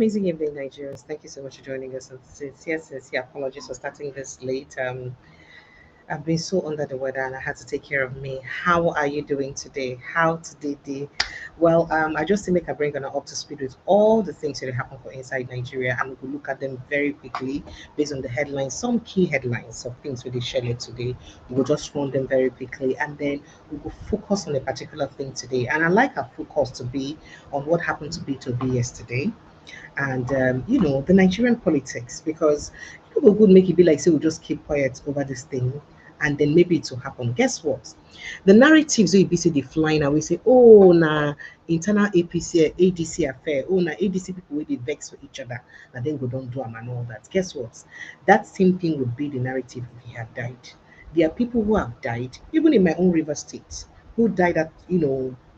Amazing evening, Nigerians. Thank you so much for joining us. And sincere apologies for starting this late. I've been so under the weather and I had to take care of me. How are you doing today? How today day? Well, I just to make a bring on up to speed with all the things that happen for inside Nigeria, and we'll look at them very quickly based on the headlines, some key headlines of things we shared today. We'll just run them very quickly and then we will focus on a particular thing today. And I like our focus to be on what happened to Peter Obi yesterday and the Nigerian politics because people would make it be like say we just keep quiet over this thing and then maybe it will happen. Guess what? The narratives will be say they flying away say, oh na internal APC ADC affair, oh na ADC people will they vex for each other, and then go don't do them and all that. Guess what? That same thing would be the narrative if he had died. There are people who have died, even in my own river state, who died at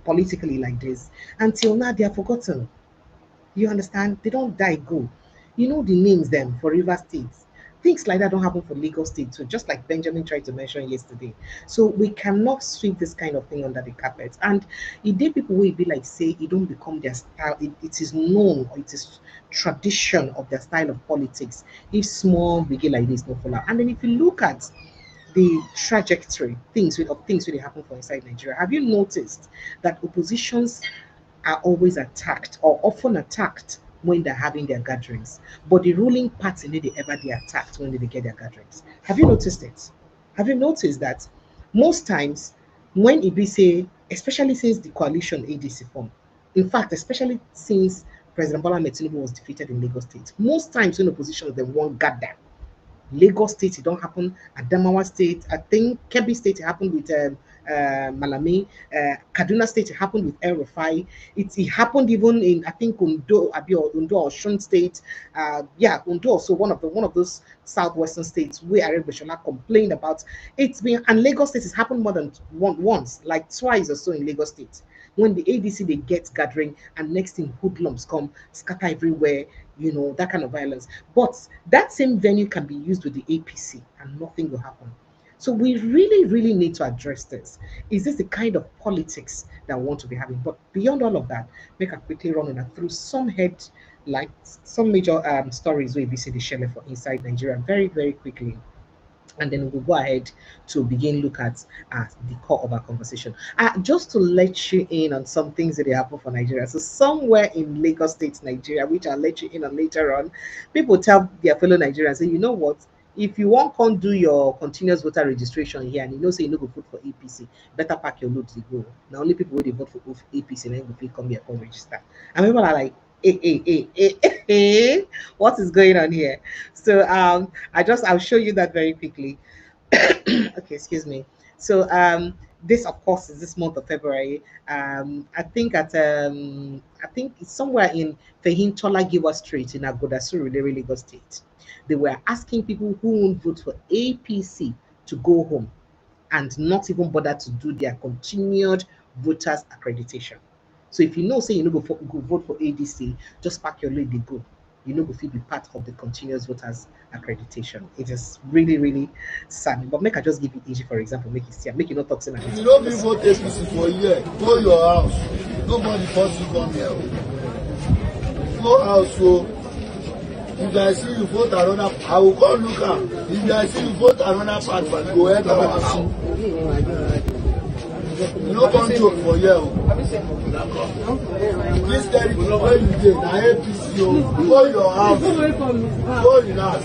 politically like this. Until now they are forgotten. You understand? They don't die go. You know the names them for River State. Things like that don't happen for Lagos State too, just like Benjamin tried to mention yesterday. So we cannot sweep this kind of thing under the carpet. And if they people will be like say it don't become their style, it is known or it is tradition of their style of politics. If small begin like this, no follow. And then if you look at the trajectory, things really happen for inside Nigeria. Have you noticed that oppositions are always attacked or often attacked when they're having their gatherings. But the ruling party need they ever be attacked when they get their gatherings. Have you noticed it? Have you noticed that most times when it be say, especially since the coalition ADC formed, in fact, especially since President Bola Ahmed Tinubu was defeated in Lagos State, most times when opposition they won't gather. Lagos State, it don't happen. Adamawa State, I think Kebbi State, it happened with Malami. Kaduna State, it happened with El Rufai. It happened even in I think Undo or Osun State. Undo also one of those southwestern states where Arab Bishola complained about. It's been and Lagos State has happened more than once, like twice or so in Lagos State. When the ADC they get gathering and next thing hoodlums come scatter everywhere, that kind of violence. But that same venue can be used with the APC and nothing will happen. So we really, really need to address this. Is this the kind of politics that we want to be having? But beyond all of that, make a quickly run through some like some major stories where we see the shell for inside Nigeria very, very quickly, and then we'll go ahead to begin look at the core of our conversation. Just to let you in on some things that happen for Nigeria. So somewhere in Lagos State, Nigeria, which I'll let you in on later on, people tell their fellow Nigerians, say, you know what? If you won't come do your continuous voter registration here and you know say you no go vote for APC, better pack your loads to go. Now only people who they vote for APC and then go come here and register. And people are like, hey, what is going on here? So I'll show you that very quickly. Okay, excuse me. So this of course is this month of February. I think it's somewhere in Fahim Tola Giwa Street in Agoda Surulere, Lagos State. They were asking people who won't vote for APC to go home and not even bother to do their continued voters accreditation. So if you know, say you know go vote for ADC, just pack your load, they go. You know, if you be part of the continuous voters accreditation. It is really, really sad. But make I just give you easy, for example, make it see, make you not talk about it. You don't be vote APC for a year. Go your house. Nobody force you come here. Go house, so if I see you vote another, I will go look at. If I see you vote another part, go ahead our house. You no come joke for here. This territory where you dey na APC o. Go your house. Go relax.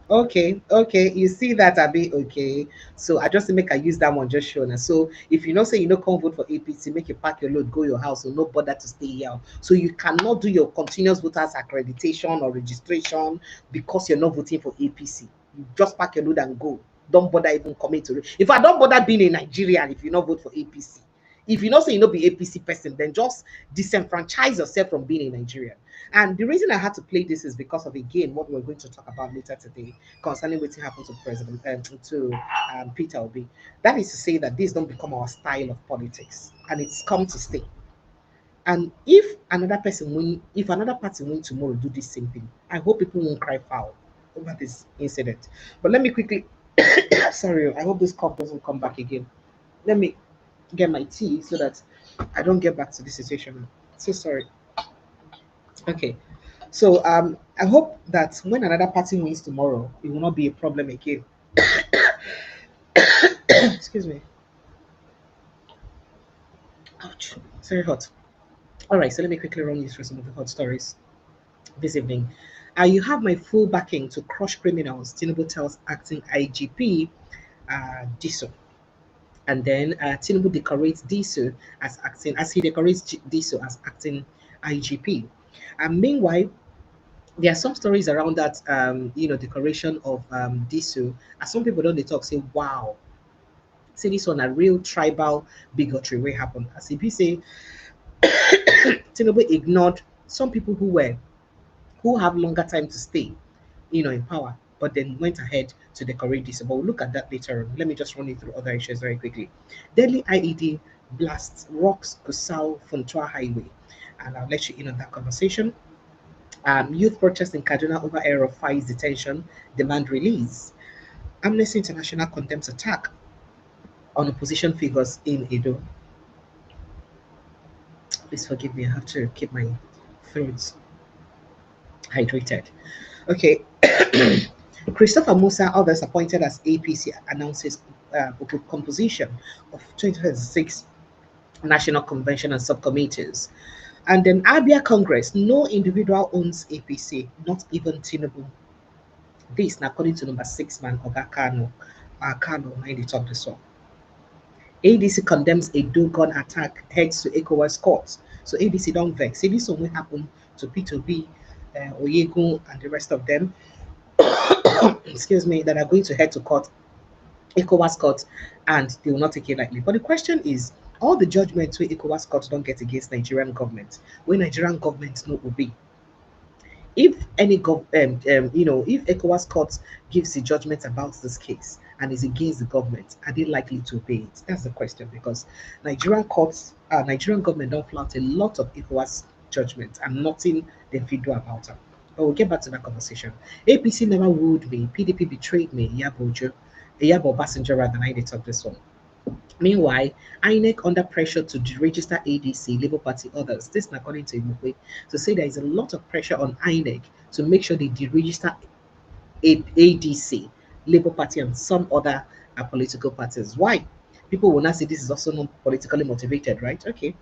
Okay, you see that I be okay. So I just make I use that one just showing us. So if you know say you know come vote for APC, make you pack your load, go your house, so no bother to stay here. So you cannot do your continuous voters accreditation or registration because you're not voting for APC. You just pack your load and go. Don't bother even coming to it. If I don't bother being a Nigerian, if you not vote for APC. If you know say you not be APC person, then just disenfranchise yourself from being a Nigerian. And the reason I had to play this is because of again what we're going to talk about later today concerning what happened to President Peter Obi. That is to say that this don't become our style of politics, and it's come to stay. And if another person win, if another party win tomorrow, do the same thing. I hope people won't cry foul over this incident. But let me quickly, sorry, I hope this cough doesn't come back again. Let me get my tea so that I don't get back to the situation. So sorry. Okay. So I hope that when another party wins tomorrow, it will not be a problem again. Excuse me. Ouch. It's very hot. All right, so let me quickly run you through some of the hot stories this evening. You have my full backing to crush criminals, Tinubu tells acting IGP Diso. And then Tinubu decorates Diso as acting, as he decorates Diso as acting IGP. And meanwhile, there are some stories around that, decoration of Diso. As some people don't they talk, say, wow, say this one a real tribal bigotry will happen. As if you say, Tinubu ignored some people who have longer time to stay, in power, but then went ahead to decorate this. But we'll look at that later on. Let me just run you through other issues very quickly. Delhi IED blasts rocks Kusau Funtua Highway. And I'll let you in on that conversation. Youth protest in Kaduna over error of FI's detention, demand release. Amnesty International condemns attack on opposition figures in Edo. Please forgive me, I have to keep my throat hydrated. Okay. Christopher Musa, others appointed as APC, announces composition of 2026 National Convention and subcommittees. And then Abia Congress, no individual owns APC, not even Tinubu. This, now according to number 6 man, Oga Kano. Kano, mind the talk this one. ADC condemns a do gun attack, heads to ECOWAS courts. So ADC don't vex. Say this one will happen to Peter Obi, Oyegu, and the rest of them, excuse me, that are going to head to court, ECOWAS court, and they will not take it lightly. But the question is, all the judgments where ECOWAS court don't get against Nigerian government, when Nigerian government no obey, if any if ECOWAS court gives the judgment about this case and is against the government, are they likely to obey it? That's the question, because Nigerian government don't flout a lot of ECOWAS judgments and nothing they fit do about it. But we'll get back to that conversation. APC never wooed me. PDP betrayed me. Yabo Bassinger rather than I did talk this one. Meanwhile, INEC under pressure to deregister ADC, Labour Party, others. This is according to Imukwe, to say there is a lot of pressure on INEC to make sure they deregister ADC, Labour Party, and some other political parties. Why? People will not say this is also not politically motivated, right? Okay.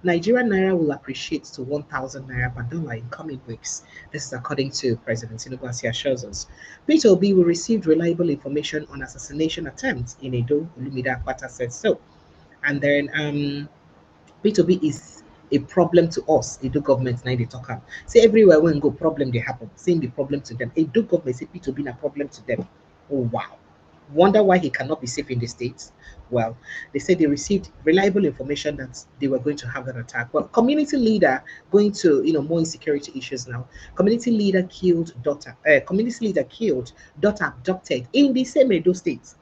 Nigerian Naira will appreciate to 1,000 Naira per dollar in coming weeks. This is according to President Tinubu, as he assures us. Peter Obi will receive reliable information on assassination attempts in Edo, Olumide Akpata said so. And then P2B is a problem to us, Edo government, now they talk am. Say everywhere when go, problem they happen. Same the problem to them. Edo government say P2B a problem to them. Oh wow. Wonder why he cannot be safe in the States? Well, they said they received reliable information that they were going to have an attack. Well, community leader going to, more insecurity issues now. Community leader killed daughter. Community leader killed daughter abducted in the same Edo State,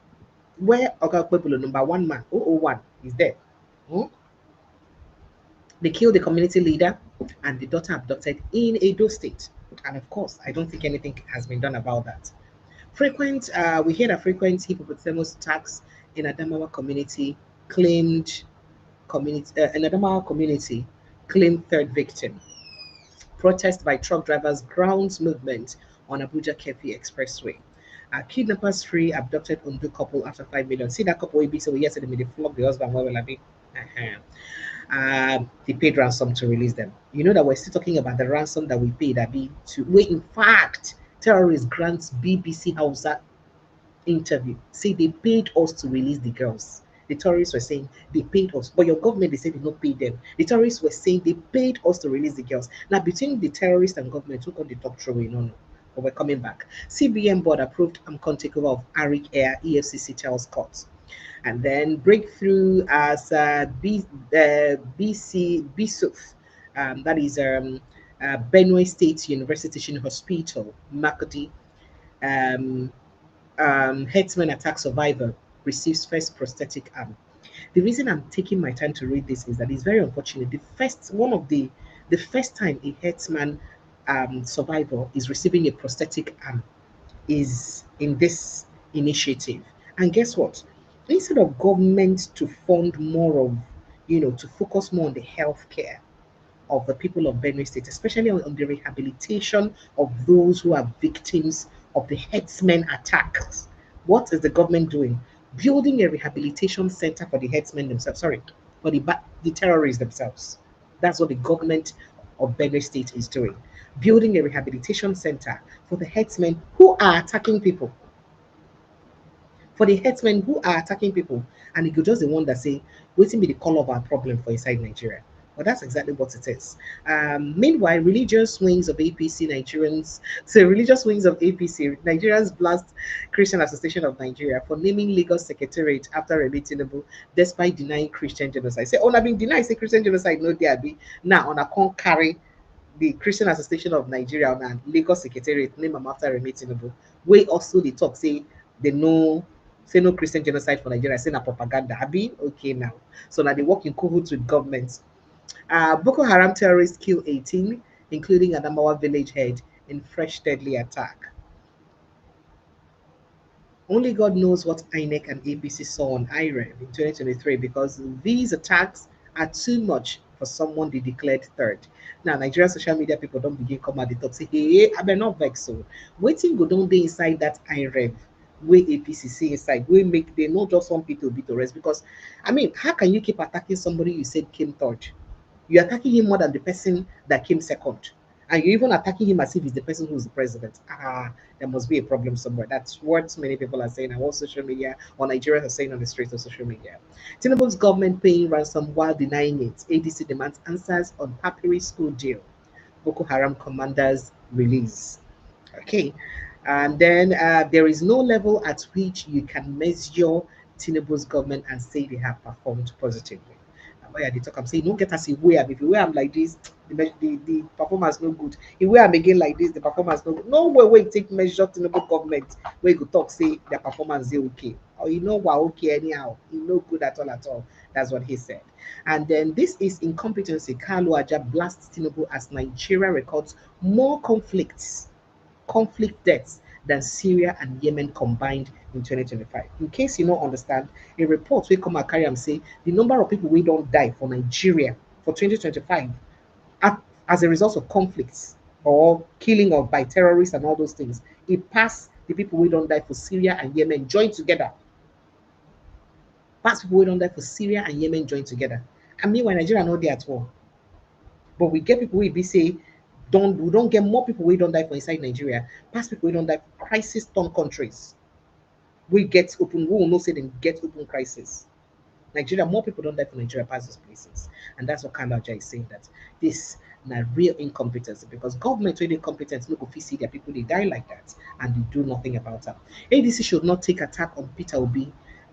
where Oga Kwebulo, number 1 man, 001, is there. Hmm? They killed the community leader and the daughter abducted in Edo State. And of course, I don't think anything has been done about that. We hear that frequent hippopotamus attacks in Adamawa community in Adamawa community claimed third victim. Protest by truck drivers grounds movement on Abuja Kefi Expressway. Kidnappers free abducted Ondo couple after 5 million. See that couple we be so yesterday they flog the husband where will I be? They paid ransom to release them. You know that we're still talking about the ransom that we paid, Abi, to where in fact terrorists grants BBC Hausa interview. Say they paid us to release the girls. The terrorists were saying they paid us, but your government they said they not pay them. The terrorists were saying they paid us to release the girls. Now between the terrorists and government, who got the top throw in? No. But we're coming back. CBN board approved AMCON takeover of Arik Air, EFCC tells court. And then breakthrough as BC BSUF, that is Benue State University Teaching Hospital, Makodi, um, herdsman attack survivor receives first prosthetic arm. The reason I'm taking my time to read this is that it's very unfortunate. The first time a herdsman survivor is receiving a prosthetic arm is in this initiative. And guess what? Instead of government to fund more of, to focus more on the healthcare of the people of Benue State, especially on the rehabilitation of those who are victims of the headsmen attacks. What is the government doing? Building a rehabilitation center for the headsmen themselves. Sorry, for the terrorists themselves. That's what the government of Benue State is doing. Building a rehabilitation center for the headsmen who are attacking people, for the herdsmen who are attacking people, and it could just the one that say, waiting be the call of our problem for inside Nigeria. Well, that's exactly what it is. Meanwhile, religious wings of APC Nigerians, so religious wings of APC, Nigerians blast Christian Association of Nigeria for naming Lagos Secretariat after Remi Tinubu, despite denying Christian genocide. Say, I've been denied say Christian genocide, no there be. Now, on a con carry the Christian Association of Nigeria and Lagos Secretariat name am after Remi Tinubu. We also the talk say they know say no Christian genocide for Nigeria, say na propaganda. Abi okay now. So now they work in cahoots with governments. Boko Haram terrorists kill 18, including Adamawa village head in fresh deadly attack. Only God knows what INEC and APC saw on IREV in 2023 because these attacks are too much for someone they declared third. Now, Nigerian social media people don't begin come at the top say, hey, I better not vex so. Waiting go down there inside that IREV where APC see inside, we make they not just some people be to rest because I mean, how can you keep attacking somebody you said came third? You're attacking him more than the person that came second. And you're even attacking him as if he's the person who's the president. There must be a problem somewhere. That's what many people are saying on all social media, or Nigerians are saying on the streets of social media. Tinubu's government paying ransom while denying it. ADC demands answers on Papiri school deal. Boko Haram commanders release. Okay. And then there is no level at which you can measure Tinubu's government and say they have performed positively. Why they talk, I'm saying, don't get us a way. If you wear I'm like this, the performance no good. If we am again like this, the performance no good. No way we take measure Tinubu government where you could talk, say their performance is okay. Or we're okay anyhow. You no good at all at all. That's what he said. And then this is incompetency. Kalu Aja blasts Tinubu as Nigeria records more conflict deaths than Syria and Yemen combined in 2025. In case you don't understand, a report will come and carry and say the number of people we don't die for Nigeria for 2025 as a result of conflicts or killing of by terrorists and all those things, it passed the people we don't die for Syria and Yemen joined together. Past people we don't die for Syria and Yemen joined together. And meanwhile, Nigeria not there at all. But we get people we be say we don't get more people we don't die for inside Nigeria. Past people we don't die for crisis torn countries. We get open, we will not say them get open crisis. Nigeria, more people don't die for Nigeria past those places. And that's what Kandaja is saying that this na real incompetence because government when they competent, no go fit see their people they die like that and they do nothing about it. ADC should not take attack on Peter Obi,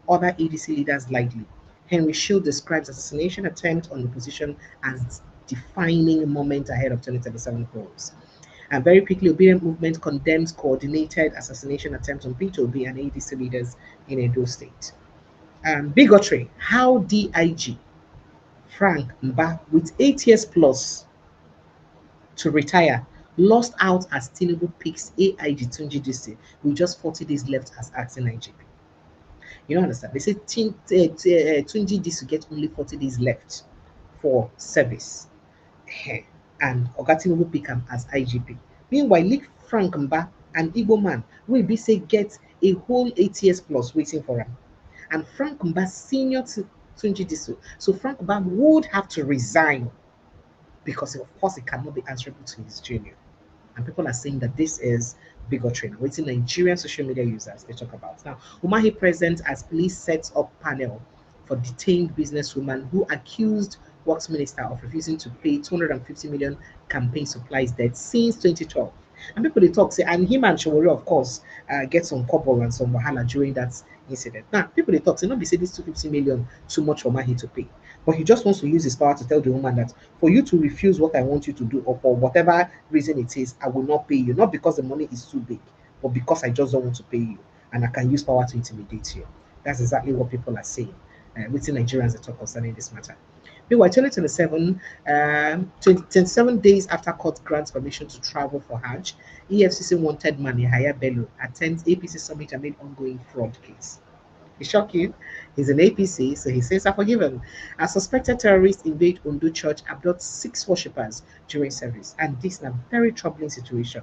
other ADC leaders lightly. Henry Shield describes assassination attempt on the position as defining moment ahead of 2037 polls. And very quickly, Obedient Movement condemns coordinated assassination attempts on Peter Obi and ADC leaders in Edo State. Bigotry, how DIG Frank Mba, with 8 years plus to retire, lost out as Tinubu picks AIG Tunji Disi with just 40 days left as acting IGP. You don't understand. They say Tunji Disi get only 40 days left for service. And Oga Tinubu pick him as IGP. Meanwhile, Leak Frank Mba, an Igbo man, will be say get a whole 8 years plus waiting for him. And Frank Mba senior to Tunji Disu. So Frank Mba would have to resign because of course he cannot be answerable to his junior. And people are saying that this is bigotry. Now, waiting Nigerian social media users they talk about. Now, Umahi present as police sets up panel for detained businesswoman who accused Works Minister of refusing to pay 250 million campaign supplies debt since 2012. And people they talk say, and him and Shawori, of course, get some couple and some wahala during that incident. Now, people they talk say, not be say this 250 million too much for Mahi to pay. But he just wants to use his power to tell the woman that for you to refuse what I want you to do, or for whatever reason it is, I will not pay you. Not because the money is too big, but because I just don't want to pay you. And I can use power to intimidate you. That's exactly what people are saying. Within Nigerians that talk concerning this matter. Meanwhile, 2027, 27 days after court grants permission to travel for Hajj, EFCC wanted man Yahaya Bello attends APC summit amid ongoing fraud case. He shock you. He's an APC, so he says, "I forgive him." A suspected terrorist invade Ondo Church, abduct 6 worshippers during service, and this is a very troubling situation.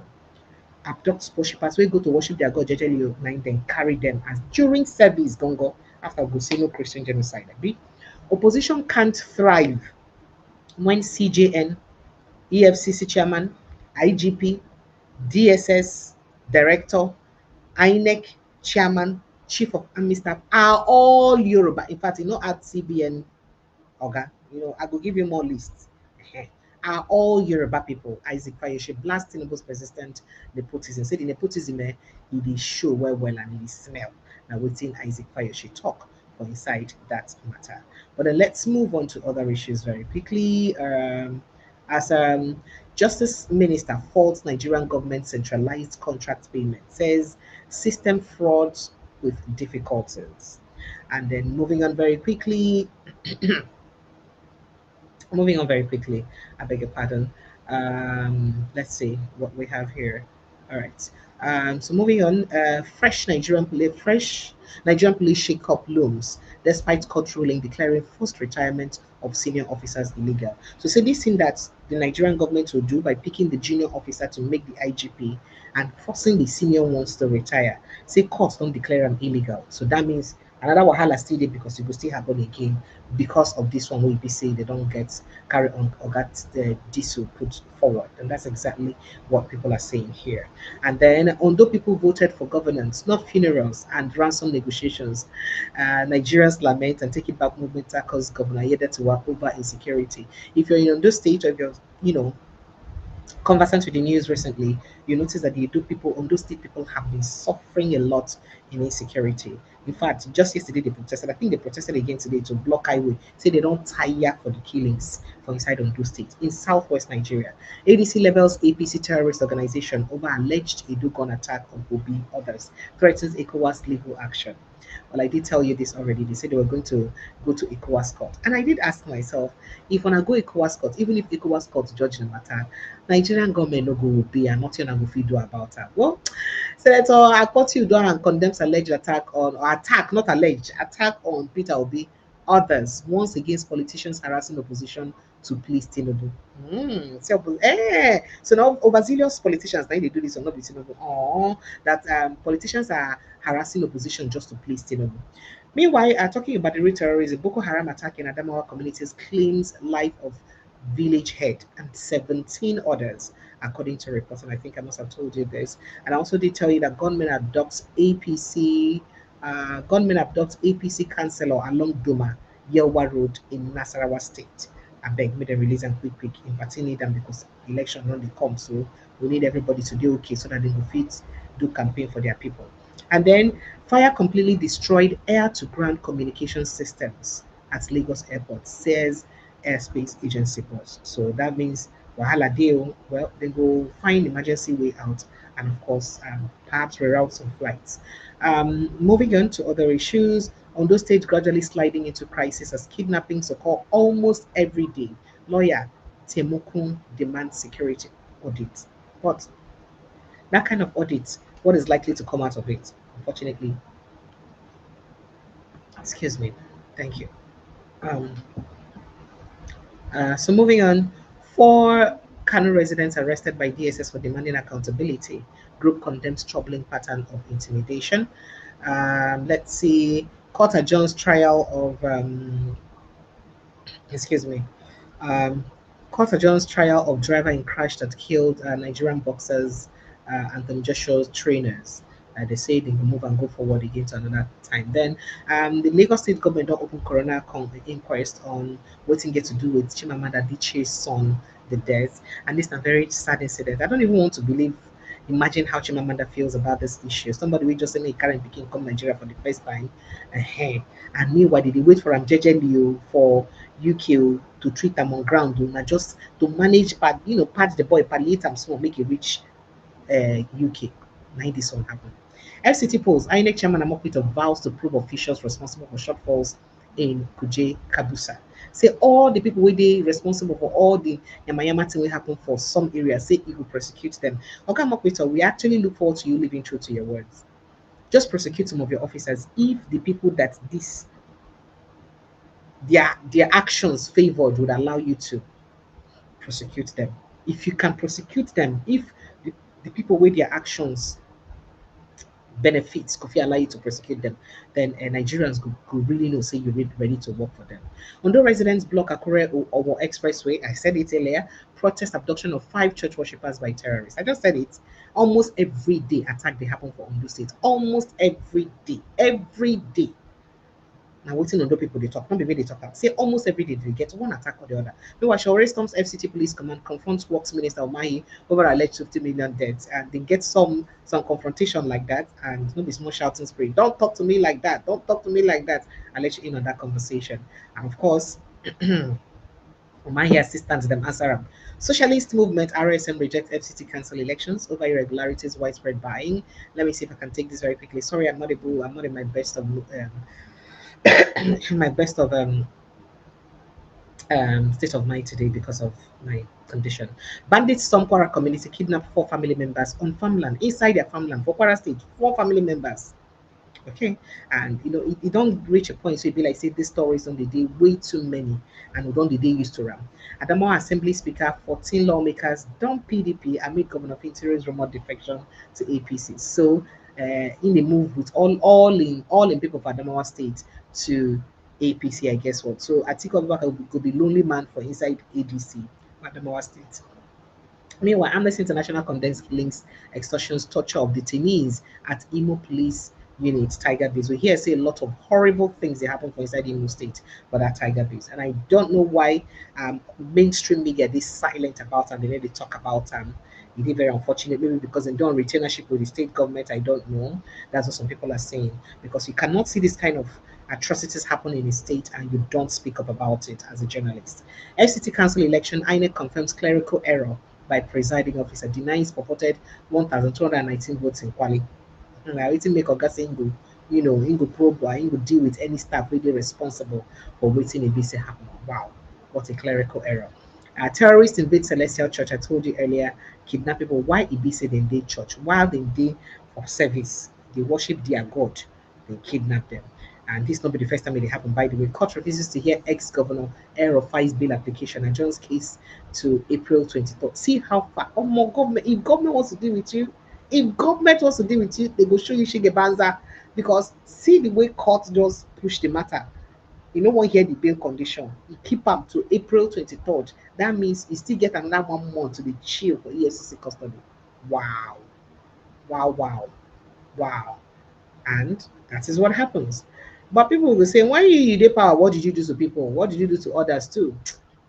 Abduct worshippers wey go to worship their God jejely o, na im dem carry them as during service gongo after we go say no Christian genocide abi. Opposition can't thrive when CJN, EFCC chairman, IGP, DSS director, INEC chairman, chief of army staff are all Yoruba. In fact, you know, at CBN Oga, I go give you more lists. Are all Yoruba people. Isaac Fayoshe blast Tinubu's persistent nepotism. Say the nepotism it is show well and it is smell. Now waiting Isaac Fayoshe talk for inside that matter. But then let's move on to other issues very quickly. As Justice Minister faults Nigerian government centralized contract payment, says system frauds with difficulties. And then moving on very quickly, I beg your pardon. Let's see what we have here. All right. So moving on, fresh Nigerian police shake-up looms despite court ruling declaring forced retirement of senior officers illegal. So say this thing that the Nigerian government will do by picking the junior officer to make the IGP and forcing the senior ones to retire. Say courts don't declare them illegal. So that means another wahala still there because it will still happen again because of this one will be say they don't get carry on or get the diesel put forward. And that's exactly what people are saying here. And then although people voted for governance, not funerals and ransom negotiations, Nigerians lament and take it back movement tackles Governor Yeda to work over insecurity. If you're in Ondo State or if you're, conversant with the news recently, you notice that the Edo people, Ondo State people, have been suffering a lot in insecurity. In fact, just yesterday they protested. I think they protested again today to block highway. Say they don't tire for the killings for inside Ondo State in southwest Nigeria. ADC levels APC terrorist organization over alleged Edo gun attack on Obi. Others threatens ECOWAS legal action. Well, I did tell you this already. They said they were going to go to ECOWAS court. And I did ask myself, if when I go ECOWAS court, even if ECOWAS court judge the matter, Nigerian government no go be and nothing I go fit do about it. Well, Senator Akpoti Udoh and condemns alleged attack on or attack, not alleged, attack on Peter Obi. Others once against politicians harassing opposition to please Tinubu. So now overzealous politicians now they do this or not be Tinubu. Oh, that politicians are harassing opposition just to please Tinubu. Meanwhile, talking about the real terrorism, Boko Haram attack in Adamawa communities claims life of village head and 17 others, according to reports. And I think I must have told you this. And I also did tell you that gunmen abducts APC councillor along Doma, Yelwa Road in Nasarawa State. I beg me to release them quick. In particular, need them because election only come. So we need everybody to do okay so that they will fit do campaign for their people. And then fire completely destroyed air to ground communication systems at Lagos Airport, says Airspace Agency boss. So that means Wahala deal, well, they go find emergency way out and of course perhaps reroute some flights. Moving on to other issues, Ondo State gradually sliding into crisis as kidnappings occur almost every day. Lawyer Temokun demands security audit. But that kind of audit, what is likely to come out of it? Unfortunately, excuse me. Thank you. Um, so moving on, 4 Kano residents arrested by DSS for demanding accountability. Group condemns troubling pattern of intimidation. Let's see. Court adjourns trial of excuse me. Um, Court adjourns trial of driver in crash that killed Nigerian boxers Anthony Joshua's trainers. They say they will move and go forward again to another time. Then the Lagos State government don't open coroner inquest on what it get to do with Chimamanda Adichie's son, the death. And this is a very sad incident. I don't even want to believe, imagine how Chimamanda feels about this issue. Somebody will just say, hey, Karen Pikin come Nigeria for the first time. And meanwhile, did they wait for JJ for UK to treat them on ground, not just to manage, pat the boy, palliate him small, make it reach UK. Now this one happen. FCT polls, INEC chairman Amokwito vows to prove officials responsible for shortfalls in Kuje Kabusa. Say all the people where they responsible for all the yamayama thing will happen for some areas, say he will prosecute them. Okay, Amokwito, we actually look forward to you living true to your words. Just prosecute some of your officers if the people that this their actions favored would allow you to prosecute them. If you can prosecute them, if the people with their actions benefits could allow you to prosecute them, then Nigerians could really know, say you're ready to work for them. Although residents block Akure Owo Expressway, I said it earlier, protest abduction of 5 church worshippers by terrorists. I just said it. Almost every day attack they happen for Ondo State. Almost every day. Every day. Now, waiting on the people they talk, not the way they talk out. Say almost every day they get one attack or the other. Meanwhile, Shawari Storms FCT Police Command confronts Works Minister Omahi over alleged 50 million debt, and they get some confrontation like that, and no be small shouting spray. Don't talk to me like that. Don't talk to me like that. I'll let you in on that conversation. And of course, Omahi assistants them answer them. Socialist movement RSM rejects FCT cancel elections over irregularities, widespread buying. Let me see if I can take this very quickly. Sorry, I'm not able. I'm not in my best of my best of state of mind today because of my condition. Bandits storm Kwara community kidnap 4 family members on farmland inside their farmland for Kwara State. 4 family members. Okay, and it don't reach a point so it be like say these stories on the day way too many, and we don't the day used to run. Adamo Assembly Speaker, 14 lawmakers dump PDP amid Governor Pintero's rumored defection to APC. So in the move with all in people of Adamawa State to APC, I guess what. So Atiku Abubakar could be lonely man for inside ADC, Adamawa State. Meanwhile, Amnesty International condemns killings, extortions, torture of detainees at Imo Police Unit, Tiger Base. We hear say a lot of horrible things that happen for inside Imo State for that Tiger Base. And I don't know why mainstream media is silent about and they talk about it is very unfortunate, maybe because they don't retainership with the state government. I don't know. That's what some people are saying. Because you cannot see this kind of atrocities happen in a state and you don't speak up about it as a journalist. FCT Council election, INEC confirms clerical error by presiding officer, denies purported 1,219 votes in Kwali. Now, it make Oga say Ingo probe or Ingo deal with any staff really responsible for waiting a BC happen. Wow, what a clerical error. Terrorists invade Celestial Church. I told you earlier, kidnap people. Why Ibise then they church? While they day of service, they worship their God, they kidnap them. And this not be the first time it happened. By the way, court refuses to hear ex-governor Air of Fi's bail application and John's case to April 23rd. See how far. Oh my government, if government wants to deal with you, if government wants to deal with you, they go show you Shigebanza. Because see the way court just push the matter. You no wan hear the bail condition. You keep up to April 23rd. That means you still get another 1 month to be chill for EFCC custody. Wow. Wow, wow, wow. And that is what happens. But people will say, when you did power, what did you do to people? What did you do to others too?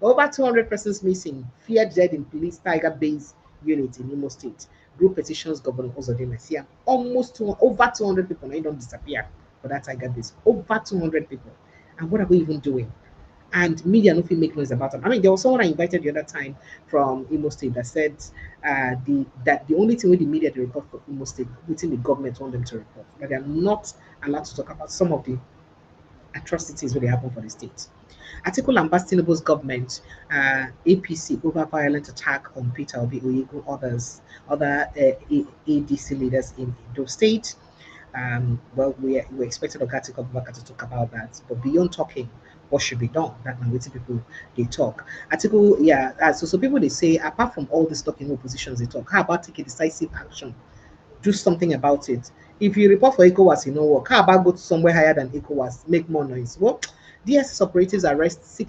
Over 200 persons missing, feared dead in police Tiger Base unit in Imo State. Group petitions Governor Ozodin Nasia. Over 200 people now don't disappear for that Tiger Base. Over 200 people. And what are we even doing? And media nothing make noise about them. I mean, there was someone I invited the other time from Imo State that said the only thing with the media they report for Imo State, within the government want them to report, that they are not allowed to talk about some of the atrocities that happen for the state. Article lambast Tinubu's government, APC over violent attack on Peter Obi, Oyegu, other ADC leaders in Edo State. Well, we expected Ogati Abubakar to talk about that, but beyond talking, what should be done? That now waiting people they talk. Article, yeah. So people they say apart from all this talking oppositions they talk, how about taking decisive action? Do something about it. If you report for ECOWAS, you know what? How about go to somewhere higher than ECOWAS, make more noise? Well, DSS operatives arrest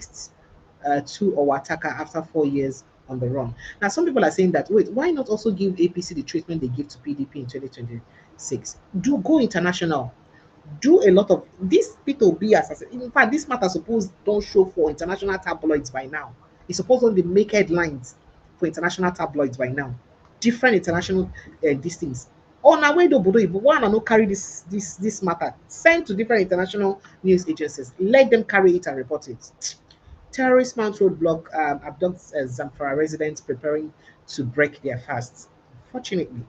2 or attacker after 4 years on the run. Now, some people are saying that wait, why not also give APC the treatment they give to PDP in 2026? Do go international. Do a lot of this Peter Obi assassination. In fact, this matter suppose don't show for international tabloids by now. It's supposed to make headlines for international tabloids by now. Different international these things. Oh, now wait, Obodo, if one and no carry this matter, send to different international news agencies. Let them carry it and report it. Terrorist mount roadblock abducts Zamfara residents preparing to break their fasts. Unfortunately.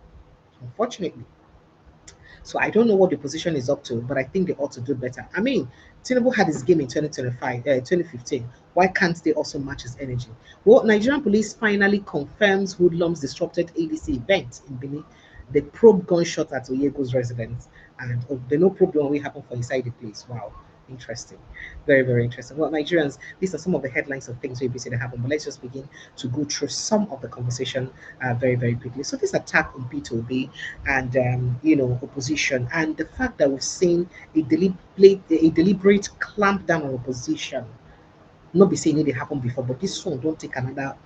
So I don't know what the position is up to, but I think they ought to do better. I mean, Tinubu had his game in 2015. Why can't they also match his energy? Well, Nigerian police finally confirms hoodlums disrupted ADC event in Benin. they probe gunshot at Oyego's residence, and oh, they no problem will happen for inside the place. Wow, interesting, very very interesting. Well, Nigerians, these are some of the headlines of things we see that happen. But let's just begin to go through some of the conversation very very quickly. So this attack on Peter Obi and opposition, and the fact that we've seen a deliberate clampdown on opposition, not be saying it happened before, but this one don't take another,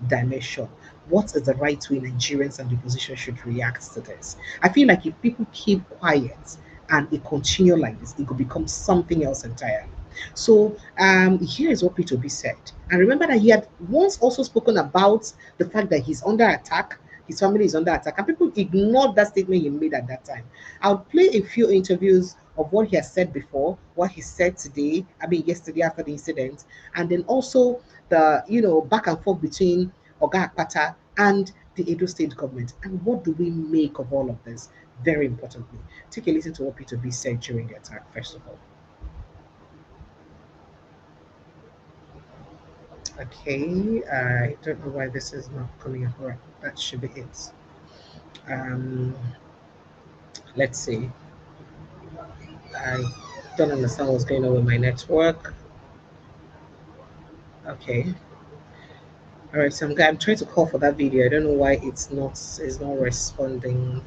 dimension. What is the right way Nigerians and the opposition should react to this? I feel like if people keep quiet and it continue like this, it could become something else entirely. So here is what Peter Obi said. And remember that he had once also spoken about the fact that he's under attack, his family is under attack, and people ignored that statement he made at that time. I'll play a few interviews of what he has said before, what he said today, I mean yesterday after the incident, and then also the back and forth between Oga Akpata and the Edo State government. And what do we make of all of this? Very importantly, take a listen to what Peter B said during the attack, first of all. Okay, I don't know why this is not coming up. Right, that should be it. Um, let's see. I don't understand what's going on with my network. Okay. All right, so I'm trying to call for that video. I don't know why it's not responding.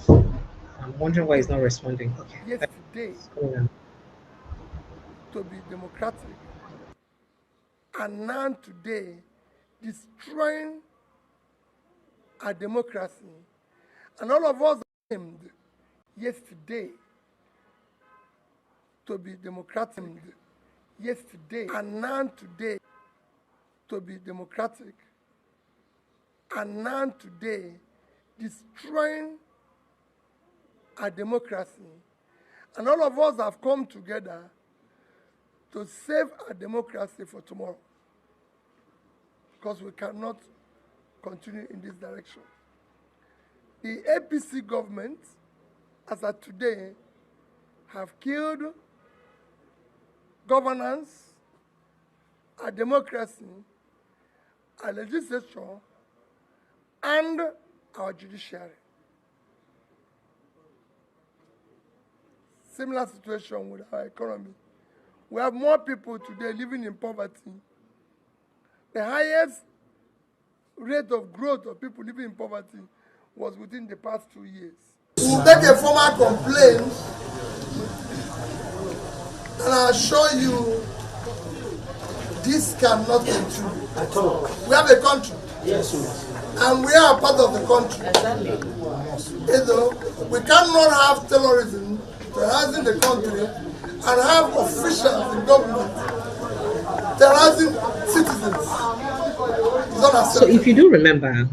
I'm wondering why it's not responding. Okay. Yesterday to be democratic, and now today destroying our democracy, and all of us aimed yesterday to be democratic, yesterday and now today to be democratic, and now today destroying our democracy, and all of us have come together to save our democracy for tomorrow, because we cannot continue in this direction. The APC government, as of today, have killed governance, our democracy, our legislature, and our judiciary. Similar situation with our economy. We have more people today living in poverty. The highest rate of growth of people living in poverty was within the past 2 years. We'll make a formal complaint, and I'll show you this cannot be true. At all. We have a country. Yes, sir. And we are a part of the country. Exactly. We cannot have terrorizing the country, and have officials in government terrorizing citizens. So if you do remember,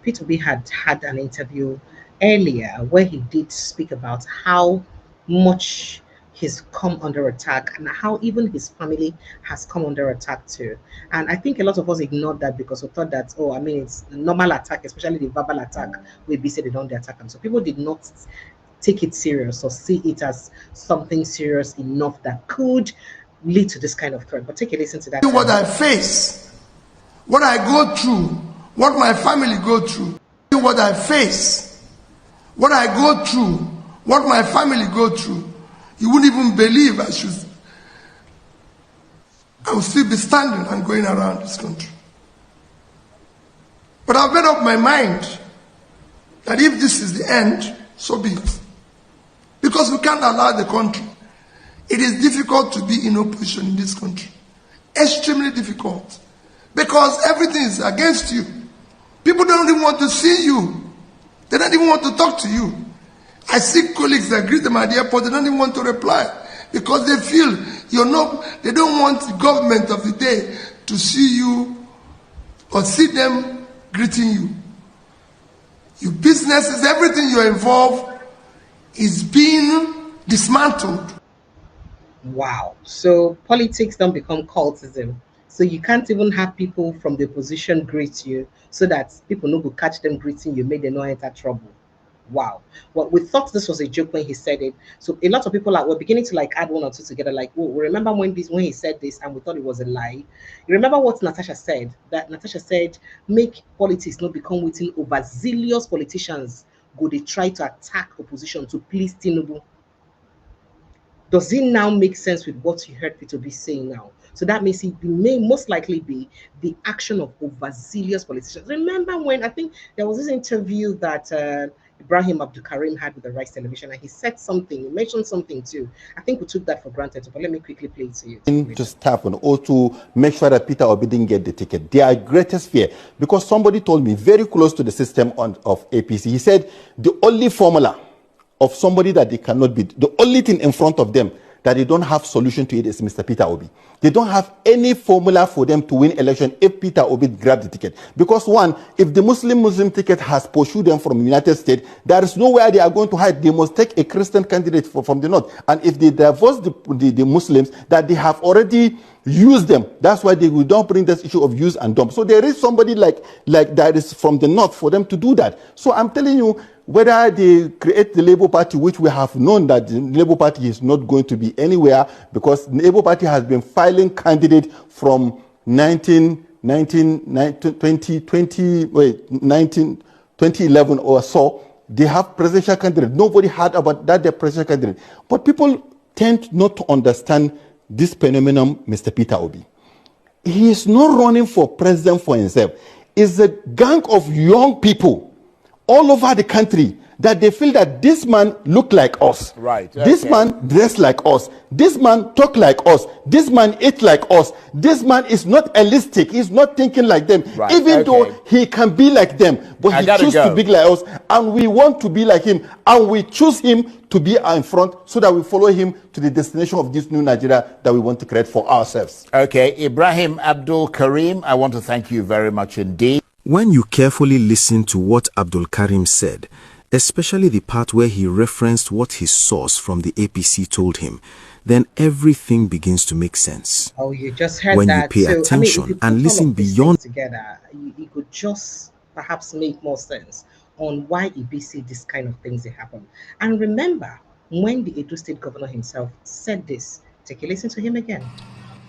Peter B had an interview earlier where he did speak about how much he's come under attack and how even his family has come under attack too. And I think a lot of us ignored that because we thought that, oh, I mean, it's a normal attack, especially the verbal attack where we said they don't attack them. So people did not take it serious or see it as something serious enough that could lead to this kind of threat. But take a listen to that. What I face, what I go through, what my family go through, what I face, what I go through, what my family go through, you wouldn't even believe I will still be standing and going around this country. But I've made up my mind that if this is the end, so be it. Because we can't allow the country. It is difficult to be in opposition in this country. Extremely difficult. Because everything is against you. People don't even want to see you. They don't even want to talk to you. I see colleagues that greet them at the airport, they don't even want to reply. Because they feel they don't want the government of the day to see you or see them greeting you. Your businesses, everything you're involved is being dismantled. Wow. So politics don't become cultism. So you can't even have people from the opposition greet you so that people know go catch them greeting you, make them not enter trouble. Wow. Well, we thought this was a joke when he said it. So a lot of people were beginning to like add one or two together. Like, oh, we remember when he said this, and we thought it was a lie. You remember what Natasha said? That Natasha said, make politics not become waiting overzealous politicians go they try to attack opposition to please Tinubu. Does it now make sense with what you heard Peter Obi saying now? So that means it may most likely be the action of overzealous politicians. Remember when I think there was this interview that Ibrahim Abdul Karim had with the Rice Television, and he said something, he mentioned something too. I think we took that for granted, but let me quickly play it to you. Just happen or to make sure that Peter Obi didn't get the ticket. Their greatest fear, because somebody told me very close to the system of APC, he said the only formula of somebody that they cannot beat, the only thing in front of them that they don't have solution to it is Mr. Peter Obi. They don't have any formula for them to win election if Peter Obi grabs the ticket. Because one, if the Muslim ticket has pursued them from the United States, there is nowhere they are going to hide. They must take a Christian candidate from the north. And if they divorce the Muslims, that they have already used them. That's why they will don't bring this issue of use and dump. So there is somebody like that is from the north for them to do that. So I'm telling you, whether they create the Labour Party, which we have known that the Labour Party is not going to be anywhere, because the Labour Party has been filing candidates from 2011 or so. They have presidential candidates. Nobody heard about that, their presidential candidate. But people tend not to understand this phenomenon, Mr. Peter Obi. He is not running for president for himself. It's a gang of young people all over the country that they feel that this man look like us. Right. Okay. This man dress like us. This man talk like us. This man eat like us. This man is not elastic. He's not thinking like them. Right. Even though he can be like them, but he chooses to be like us, and we want to be like him, and we choose him to be in front so that we follow him to the destination of this new Nigeria that we want to create for ourselves. Okay, Ibrahim Abdul Karim, I want to thank you very much indeed. When you carefully listen to what Abdul Karim said, especially the part where he referenced what his source from the APC told him, then everything begins to make sense. Oh, you just heard when that. you pay So, attention if you and put listen all of these beyond things together, you could just perhaps make more sense on why EBC this kind of things they happen. And remember, when the Edo State governor himself said this, take a listen to him again.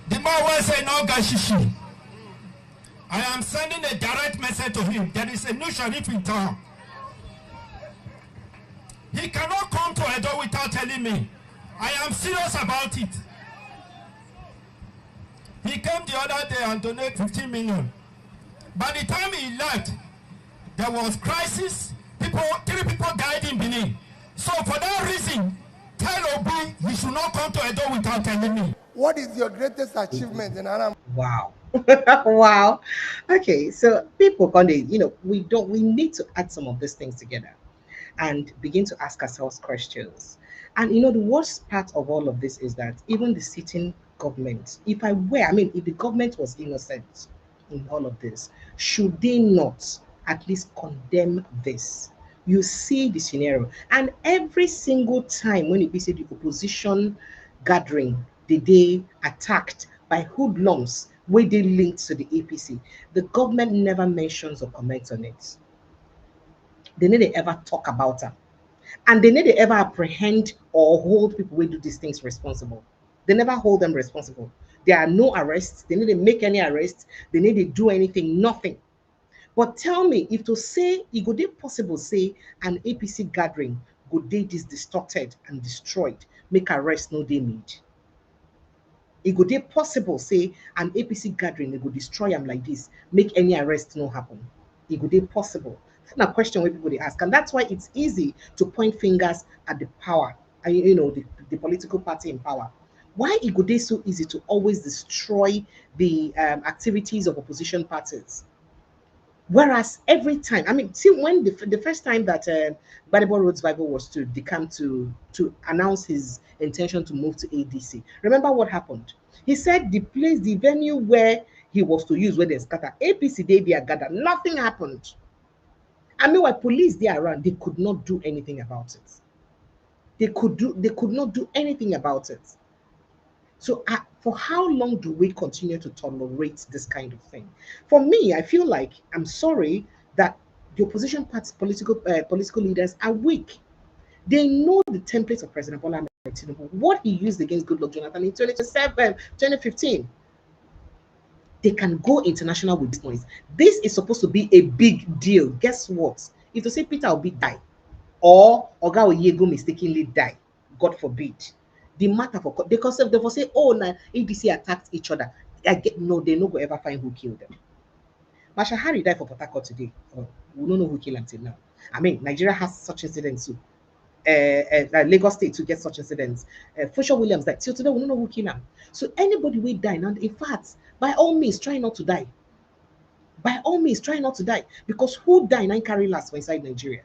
The man will say no gashishi. I am sending a direct message to him. There is a new sheriff in town. He cannot come to Edo without telling me. I am serious about it. He came the other day and donated 15 million. By the time he left, there was crisis. 3 people died in Benin. So for that reason, tell Obi he should not come to Edo without telling me. What is your greatest achievement in Anam? Wow. Wow. Okay, so people we need to add some of these things together and begin to ask ourselves questions. And the worst part of all of this is that even the sitting government, if the government was innocent in all of this, should they not at least condemn this? You see the scenario, and every single time when it be said the opposition gathering, they attacked by hoodlums where they linked to the APC, the government never mentions or comments on it. They never ever talk about them, and they never ever apprehend or hold people who do these things responsible. They never hold them responsible. There are no arrests. They need to make any arrests. They need to do anything. Nothing. But tell me, if to say it could be possible, say an APC gathering could they this distorted and destroyed, make arrest no they made. It could be possible, say an APC gathering, it could destroy them like this, make any arrest no happen. It could be possible. That's a question where people they ask, and that's why it's easy to point fingers at the power, and the political party in power. Why it could be so easy to always destroy the activities of opposition parties? Whereas every time, see when the first time that Gbadebo Roads Bible was to decamp to announce his intention to move to ADC, remember what happened? He said the venue where he was to use, where they scatter APC, they gather, nothing happened. Meanwhile, police they around, they could not do anything about it. They could not do anything about it. So for how long do we continue to tolerate this kind of thing? For me, I feel like, I'm sorry, that The opposition parties, political leaders are weak. They know the template of President Bola Ahmed Tinubu, what he used against Goodluck Jonathan in 2007, 2015. They can go international with this noise. This is supposed to be a big deal. Guess what? If you say Peter Obi die or Oga Oyego mistakenly die, God forbid, the matter for because if they will say, oh, now ADC attacked each other. No, they no go ever find who killed them. Marshal Harry died for Port Harcourt today. Oh, we don't know who killed him till now. I mean, Nigeria has such incidents too. Lagos State to get such incidents. Funsho Williams died. Till today, we don't know who killed him. So anybody will die. And in fact, by all means, try not to die. By all means, try not to die. Because who died and carry last for inside Nigeria?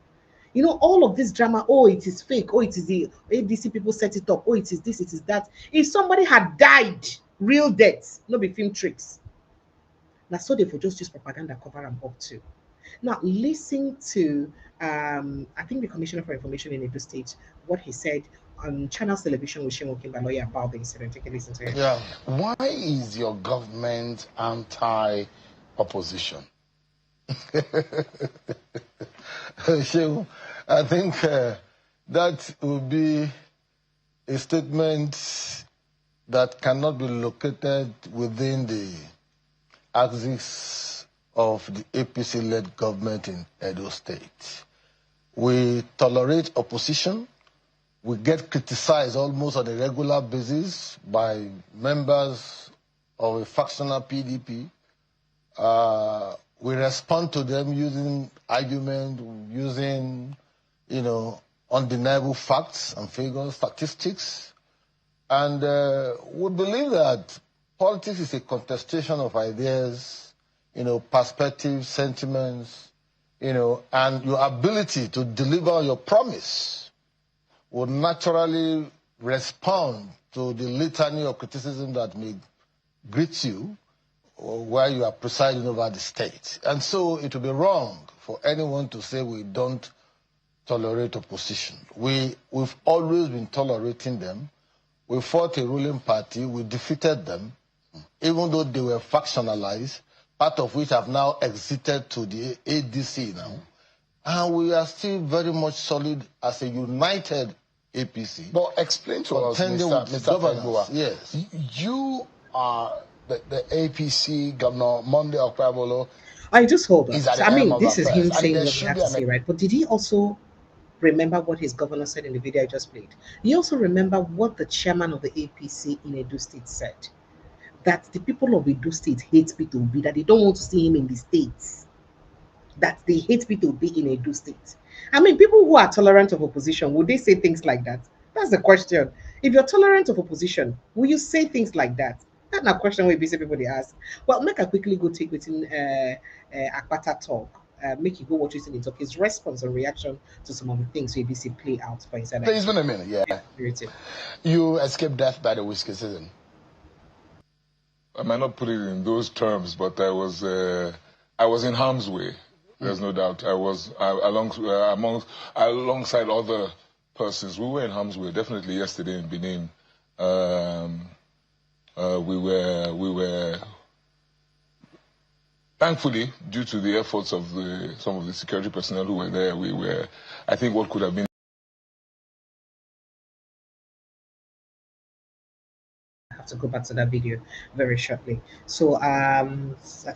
You know, all of this drama, oh, it is fake. Oh, it is the ADC people set it up. Oh, it is this, it is that. If somebody had died, real deaths, not be film tricks. That's so they for just use propaganda cover them up too. Now, listen to, I think the Commissioner for Information in Edo State, what he said on Channels Television with Shemo Kimba about the incident. Take a listen to it. Yeah. Why is your government anti-opposition? Shemo, I think that would be a statement that cannot be located within the axis of the APC-led government in Edo State. We tolerate opposition. We get criticized almost on a regular basis by members of a factional PDP. We respond to them using argument, using, undeniable facts and figures, statistics. And we believe that politics is a contestation of ideas, perspectives, sentiments, and your ability to deliver on your promise will naturally respond to the litany of criticism that may greet you while you are presiding over the state. And so it would be wrong for anyone to say we don't tolerate opposition. We've always been tolerating them. We fought a ruling party, we defeated them, even though they were factionalized, part of which have now exited to the ADC now. And we are still very much solid as a united APC. But explain to us, Mr. Fegua. Yes. You are the APC Governor Monday Okwabolo. I just hold on. I mean, this is him saying what he has to say, right? But did he also remember what his governor said in the video I just played? He also remember what the chairman of the APC in Edo State said. That the people of Edo State hate Peter Obi, that they don't want to see him in the states. That they hate Peter Obi in Edo State. I mean, people who are tolerant of opposition, would they say things like that? That's the question. If you're tolerant of opposition, will you say things like that? That's not a question where busy people they ask. Well, make a quickly go take within Akpata talk. Make you go watch it in talk. His response or reaction to some of the things we busy play out for inside. Please wait a minute, yeah. You escaped death by the whiskey season. I might not put it in those terms, but I was in harm's way. There's no doubt. I was alongside other persons. We were in harm's way. Definitely yesterday in Benin, we were thankfully, due to the efforts of some of the security personnel who were there, we were. I think what could have been. To go back to that video very shortly. So I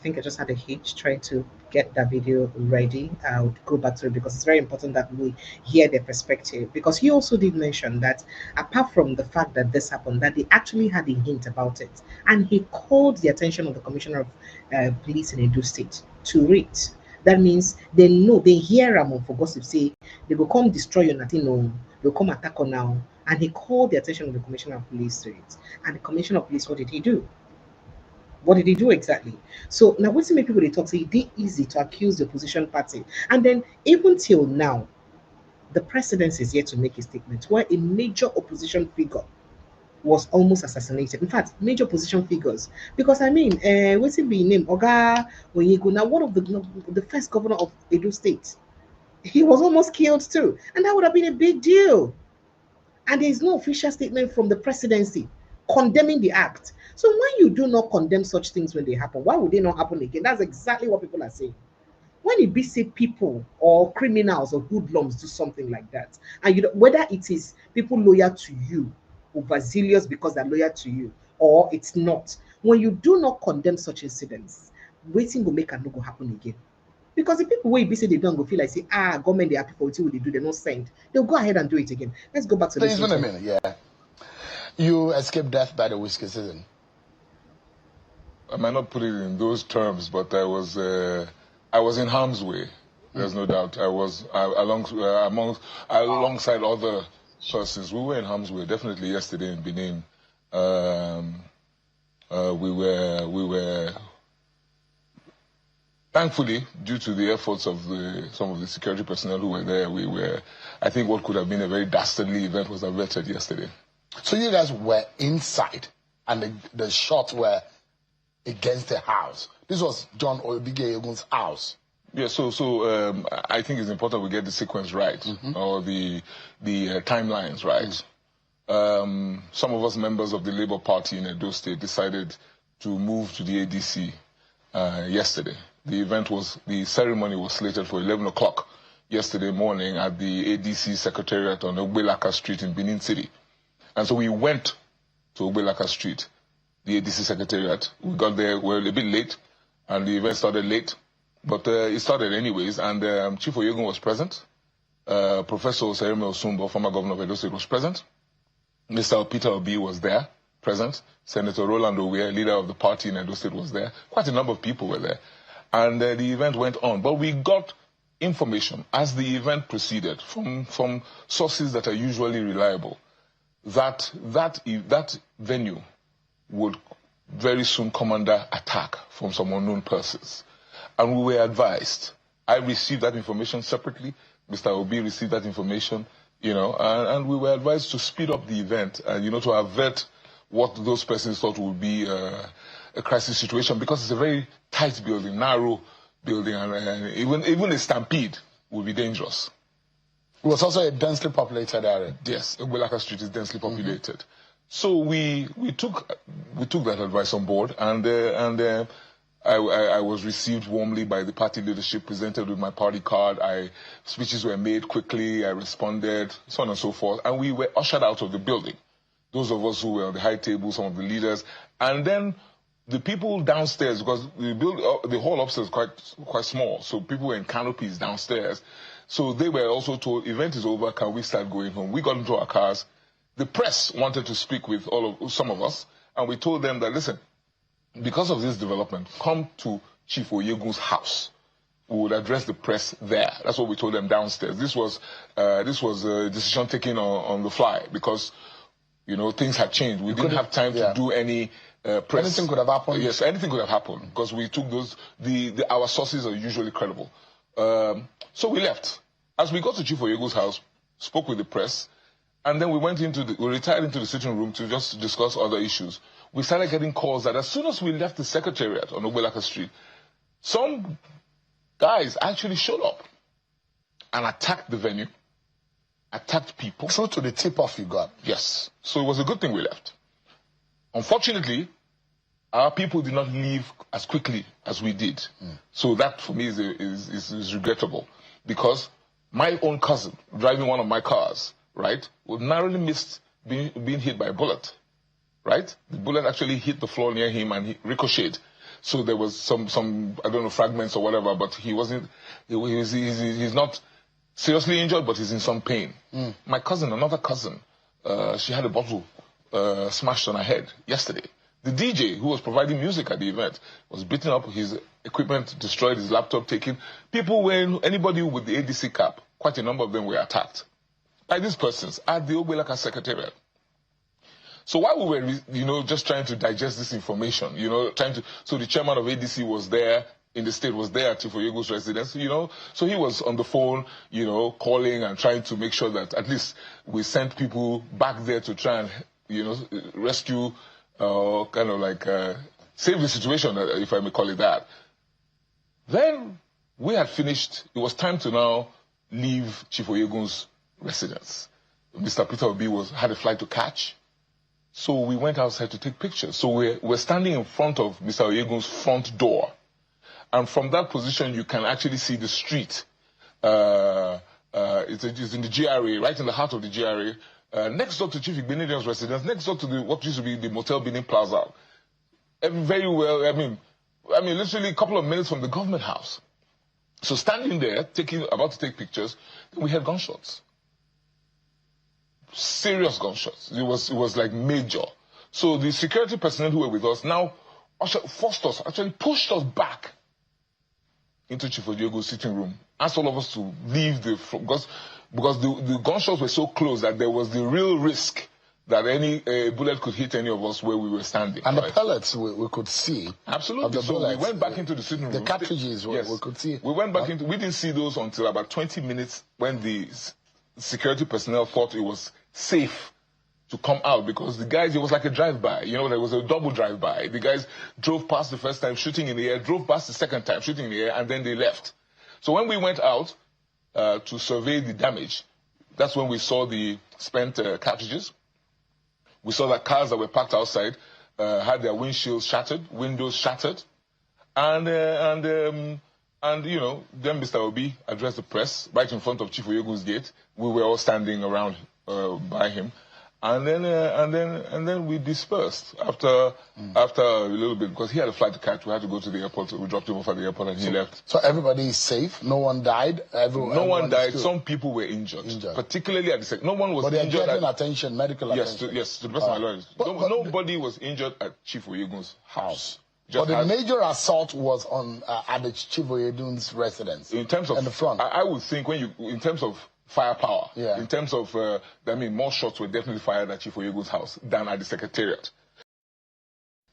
think I just had a hitch trying to get that video ready. I would go back to it because it's very important that we hear their perspective, because he also did mention that apart from the fact that this happened, that they actually had a hint about it, and he called the attention of the Commissioner of Police in Edo State to it. That means they know, they hear Ramon for gossip say they will come destroy your Latino, they'll come attack on now. And he called the attention of the Commissioner of Police to it. And the Commissioner of Police, what did he do? What did he do exactly? So now when many people they talk, say it is easy to accuse the opposition party. And then even till now, the president is yet to make a statement where a major opposition figure was almost assassinated. In fact, major opposition figures. Because I mean, what's it be named? Oga Oyego, now one of the first governor of Edo State. He was almost killed too. And that would have been a big deal. And there is no official statement from the presidency condemning the act. So when you do not condemn such things when they happen, why would they not happen again? That's exactly what people are saying. When it be say people or criminals or hoodlums do something like that, and you know whether it is people loyal to you, overzealous because they're loyal to you, or it's not. When you do not condemn such incidents, waiting will make and no go happen again. Because the people where be say they don't go feel like say, government they happy for what they do, they're not sent. They'll go ahead and do it again. Let's go back to this. Please, wait a minute, yeah. You escaped death by the whiskey season. I might not put it in those terms, but I was in harm's way. There's no doubt. I was alongside other persons. We were in harm's way. Definitely yesterday in Benin, we were thankfully, due to the efforts of some of the security personnel who were there, I think what could have been a very dastardly event was averted yesterday. So you guys were inside, and the shots were against the house. This was John Obigeyegun's house. Yeah, so I think it's important we get the sequence right, or the timelines right. Some of us members of the Labour Party in Edo State decided to move to the ADC yesterday. The ceremony was slated for 11 o'clock yesterday morning at the ADC Secretariat on Ogbelaka Street in Benin City. And so we went to Ogbelaka Street, the ADC Secretariat. We got there, we were a bit late, and the event started late. But it started anyways, and Chief Oyegun was present. Professor Sereme Osumbo, former governor of Edo State, was present. Mr. Peter Obi was there, present. Senator Roland Owe, leader of the party in Edo State, was there. Quite a number of people were there. And the event went on. But we got information as the event proceeded from sources that are usually reliable that venue would very soon come under attack from some unknown persons. And we were advised. I received that information separately. Mr. Obi received that information, and we were advised to speed up the event, to avert what those persons thought would be a crisis situation, because it's a very tight building, narrow building, and even a stampede would be dangerous. It was also a densely populated area. Yes, Ogbelaka Street is densely populated. So we took that advice on board, and I was received warmly by the party leadership, presented with my party card. Speeches were made quickly, I responded, so on and so forth, and we were ushered out of the building. Those of us who were on the high table, some of the leaders, and then the people downstairs, because the hall upstairs is quite small, so people were in canopies downstairs. So they were also told, event is over, can we start going home? We got into our cars. The press wanted to speak with some of us, and we told them that, listen, because of this development, come to Chief Oyegun's house. We would address the press there. That's what we told them downstairs. This was a decision taken on the fly, because things had changed. We didn't have time to do any press. Anything could have happened. Yes, anything could have happened, because we took those. Our sources are usually credible. So we left. As we got to Chief Oyegun's house, spoke with the press, and then we retired into the sitting room to just discuss other issues. We started getting calls that as soon as we left the secretariat on Ogbelaka Street, some guys actually showed up and attacked the venue, attacked people. True to the tip-off you got. Yes. So it was a good thing we left. Unfortunately, our people did not leave as quickly as we did. So that, for me, is regrettable. Because my own cousin, driving one of my cars, right, would narrowly missed being hit by a bullet. Right? The bullet actually hit the floor near him and he ricocheted. So there was some I don't know, fragments or whatever, but he's not seriously injured, but he's in some pain. My cousin, another cousin, she had a bottle smashed on her head yesterday. The DJ who was providing music at the event was beaten up, his equipment destroyed, his laptop taken. Anybody with the ADC cap, quite a number of them were attacked by these persons at the Ogbelaka Secretariat. So while we were, just trying to digest this information, so the chairman of ADC was there, in the state was there at Chief Oyegun's residence, so he was on the phone, calling and trying to make sure that at least we sent people back there to try and, rescue, save the situation, if I may call it that. Then we had finished, it was time to now leave Chief Oyegun's residence. Mr. Peter Obi had a flight to catch. So we went outside to take pictures. So we're standing in front of Mr. Oyegun's front door. And from that position, you can actually see the street. It's in the GRA, right in the heart of the GRA, next door to Chief Igbinedian's residence, next door to what used to be the Motel Benin Plaza. Very well, I mean, literally a couple of minutes from the government house. So standing there, about to take pictures, we had gunshots. Serious gunshots. It was like major. So the security personnel who were with us now forced us, actually pushed us back into Chief Odiego's sitting room, asked all of us to leave because the gunshots were so close that there was the real risk that any bullet could hit any of us where we were standing. And the pellets we could see. Absolutely. So we went back into the sitting room. The cartridges we could see. We went back into. We didn't see those until about 20 minutes when the security personnel thought it was safe to come out, because the guys, it was like a drive-by. You know, there was a double drive-by. The guys drove past the first time, shooting in the air, drove past the second time, shooting in the air, and then they left. So when we went out to survey the damage, that's when we saw the spent cartridges. We saw that cars that were parked outside had their windshields shattered, windows shattered, and you know, then Mr. Obi addressed the press right in front of Chief Oyegun's gate. We were all standing around by him. And then we dispersed after a little bit, because he had a flight to catch. We had to go to the airport. We dropped him off at the airport, and he left. So everybody is safe. No one died. No one died. Some people were injured. Particularly at the second. No one was injured. But they're getting medical attention. Yes, to the best of my knowledge. Nobody was injured at Chief Oyegun's house. But the major assault was on at the Chief Oyegun's residence. In terms of in the front, I would think in terms of firepower. Yeah. In terms of, more shots were definitely fired at Chief Oyegun's house than at the Secretariat.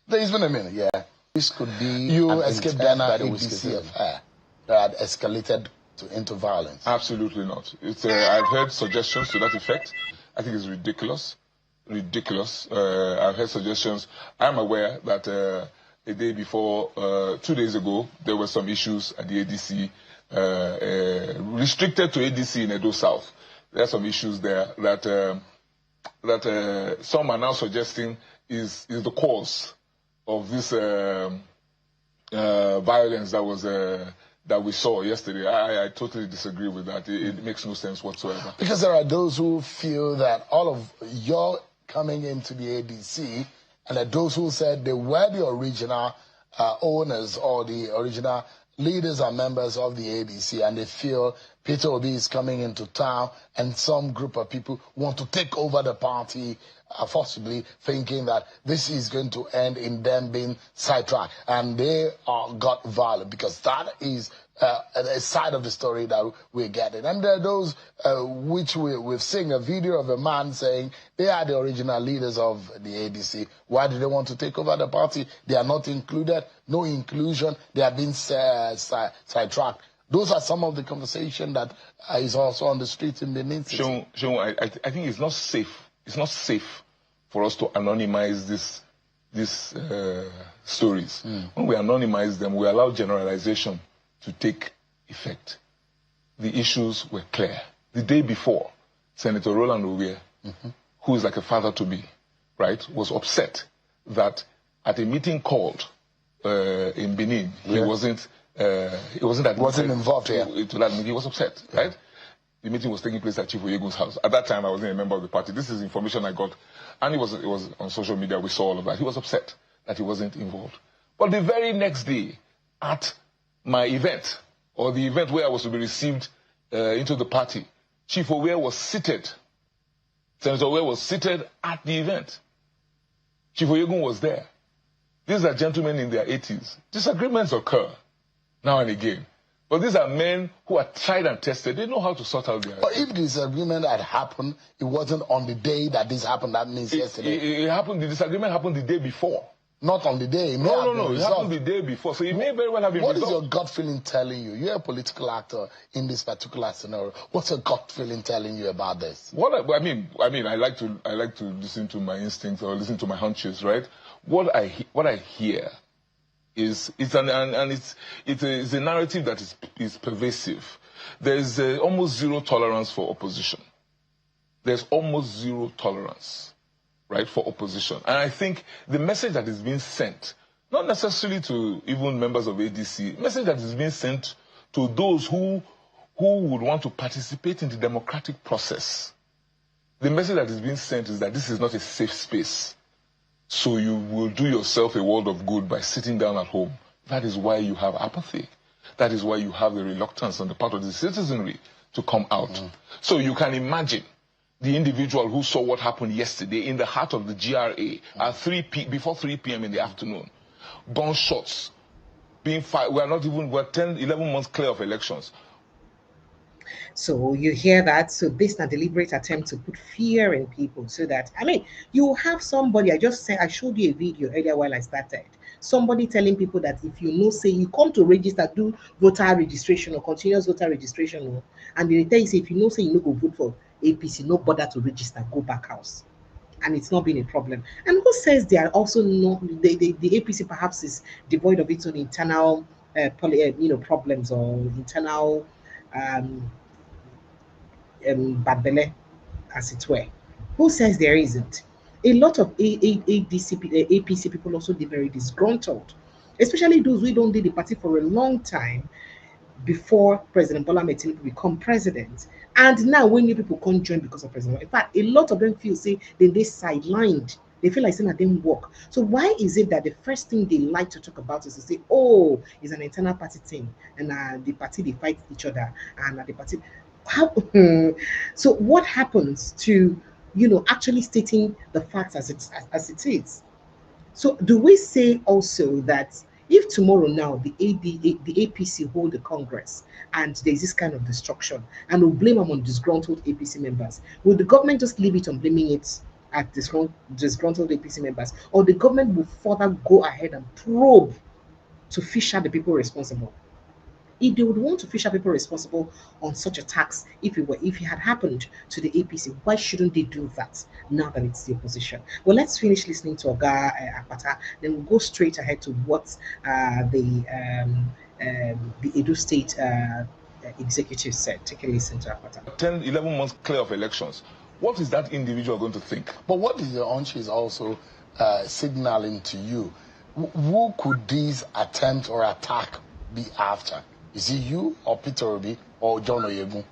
There's been a minute, yeah. This could be you escaped that APC affair that had escalated into violence. Absolutely not. I've heard suggestions to that effect. I think it's ridiculous. Ridiculous. I've heard suggestions. I'm aware that a day before, 2 days ago, there were some issues at the ADC. Restricted to ADC in Edo South. There are some issues there that some are now suggesting is the cause of this violence that we saw yesterday. I totally disagree with that. It makes no sense whatsoever. Because there are those who feel that all of your coming into the ADC, and that those who said they were the original owners or the original leaders and members of the ADC, and they feel Peter Obi is coming into town and some group of people want to take over the party, forcibly thinking that this is going to end in them being sidetracked. And they got violent, because that is a side of the story that we're getting. And there are those which we've seen a video of a man saying they are the original leaders of the ADC. Why do they want to take over the party? They are not included, no inclusion. They are being sidetracked. Those are some of the conversation that is also on the street in Benin City. I think it's not safe. It's not safe for us to anonymize these stories. When we anonymize them, we allow generalization to take effect. The issues were clear. The day before, Senator Roland Owie, who is like a father to be, right, was upset that at a meeting called in Benin, he wasn't involved here. To that meeting, he was upset, right? The meeting was taking place at Chief Oyegun's house. At that time, I wasn't a member of the party. This is information I got, and it was on social media. We saw all of that. He was upset that he wasn't involved. But the very next day, at my event, or the event where I was to be received into the party, Chief Owie was seated. Senator Owie was seated at the event. Chief Oyegun was there. These are gentlemen in their 80s. Disagreements occur now and again. But these are men who are tried and tested. They know how to sort out their... But if disagreement had happened, it wasn't on the day that this happened. That means yesterday. It happened, the disagreement happened the day before. Not on the day. No. It happened the day before. So it may very well have been resolved. What is your gut feeling telling you? You're a political actor in this particular scenario. What's your gut feeling telling you about this? I like to listen to my instincts or listen to my hunches, right? What I hear is it's a narrative that is pervasive. There's almost zero tolerance for opposition. There's almost zero tolerance, right, for opposition. And I think the message that is being sent not necessarily to even members of ADC, message that is being sent to those who would want to participate in the democratic process. The message that is being sent is that this is not a safe space. So you will do yourself a world of good by sitting down at home. That is why you have apathy. That is why you have the reluctance on the part of the citizenry to come out. So you can imagine the individual who saw what happened yesterday in the heart of the GRA at before 3 p.m. in the afternoon. Gunshots being fired. We're 10, 11 months clear of elections. So you hear that? So this is a deliberate attempt to put fear in people so that, I mean, you have somebody, I showed you a video earlier while I started. Somebody telling people that if you know, say you come to register, do voter registration or continuous voter registration, and they tell you, say, if you know, say you no go vote for APC, no bother to register, go back house. And it's not been a problem. And who says they are also not, the APC perhaps is devoid of its own internal problems or internal bad belly, as it were. Who says there isn't? A lot of APC people also be very disgruntled, especially those who don't do the party for a long time before President Bola Tinubu become president. And now when new people can't join because of President, in fact, a lot of them feel say they sidelined. They feel like saying that didn't work. So why is it that the first thing they like to talk about is to say, oh, it's an internal party thing, and the party they fight each other, and the party. How? So what happens to actually stating the facts as it is? So do we say also that if tomorrow now the APC hold the Congress and there's this kind of destruction and we'll blame them on disgruntled APC members, will the government just leave it on blaming it at disgruntled APC members, or the government will further go ahead and probe to fish out the people responsible? If they would want to fish out people responsible on such attacks, if it had happened to the APC, why shouldn't they do that now that it's the opposition? Well, let's finish listening to Oga Akpata, then we'll go straight ahead to what the Edo State executive said. Take a listen to Akpata. 10, 11 months clear of elections. What is that individual going to think? But what is the Onchi is also signaling to you? Who could these attempt or attack be after? Is it you or Peter Obi or John Oyegun?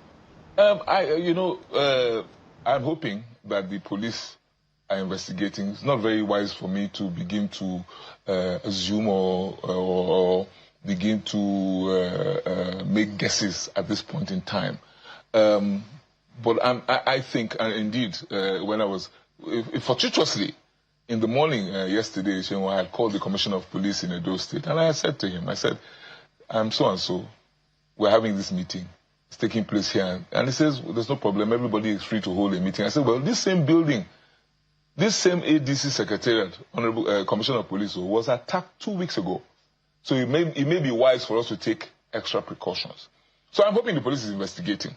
I'm hoping that the police are investigating. It's not very wise for me to begin to assume or begin to make guesses at this point in time. But I think, and indeed, when I was, fortuitously, in the morning yesterday, I had called the Commissioner of Police in Edo State, and I said to him, I said, I'm so-and-so, we're having this meeting. It's taking place here. And he says, well, there's no problem, everybody is free to hold a meeting. I said, well, this same building, this same ADC Secretariat, Honorable Commissioner of Police, was attacked 2 weeks ago. So it may be wise for us to take extra precautions. So I'm hoping the police is investigating.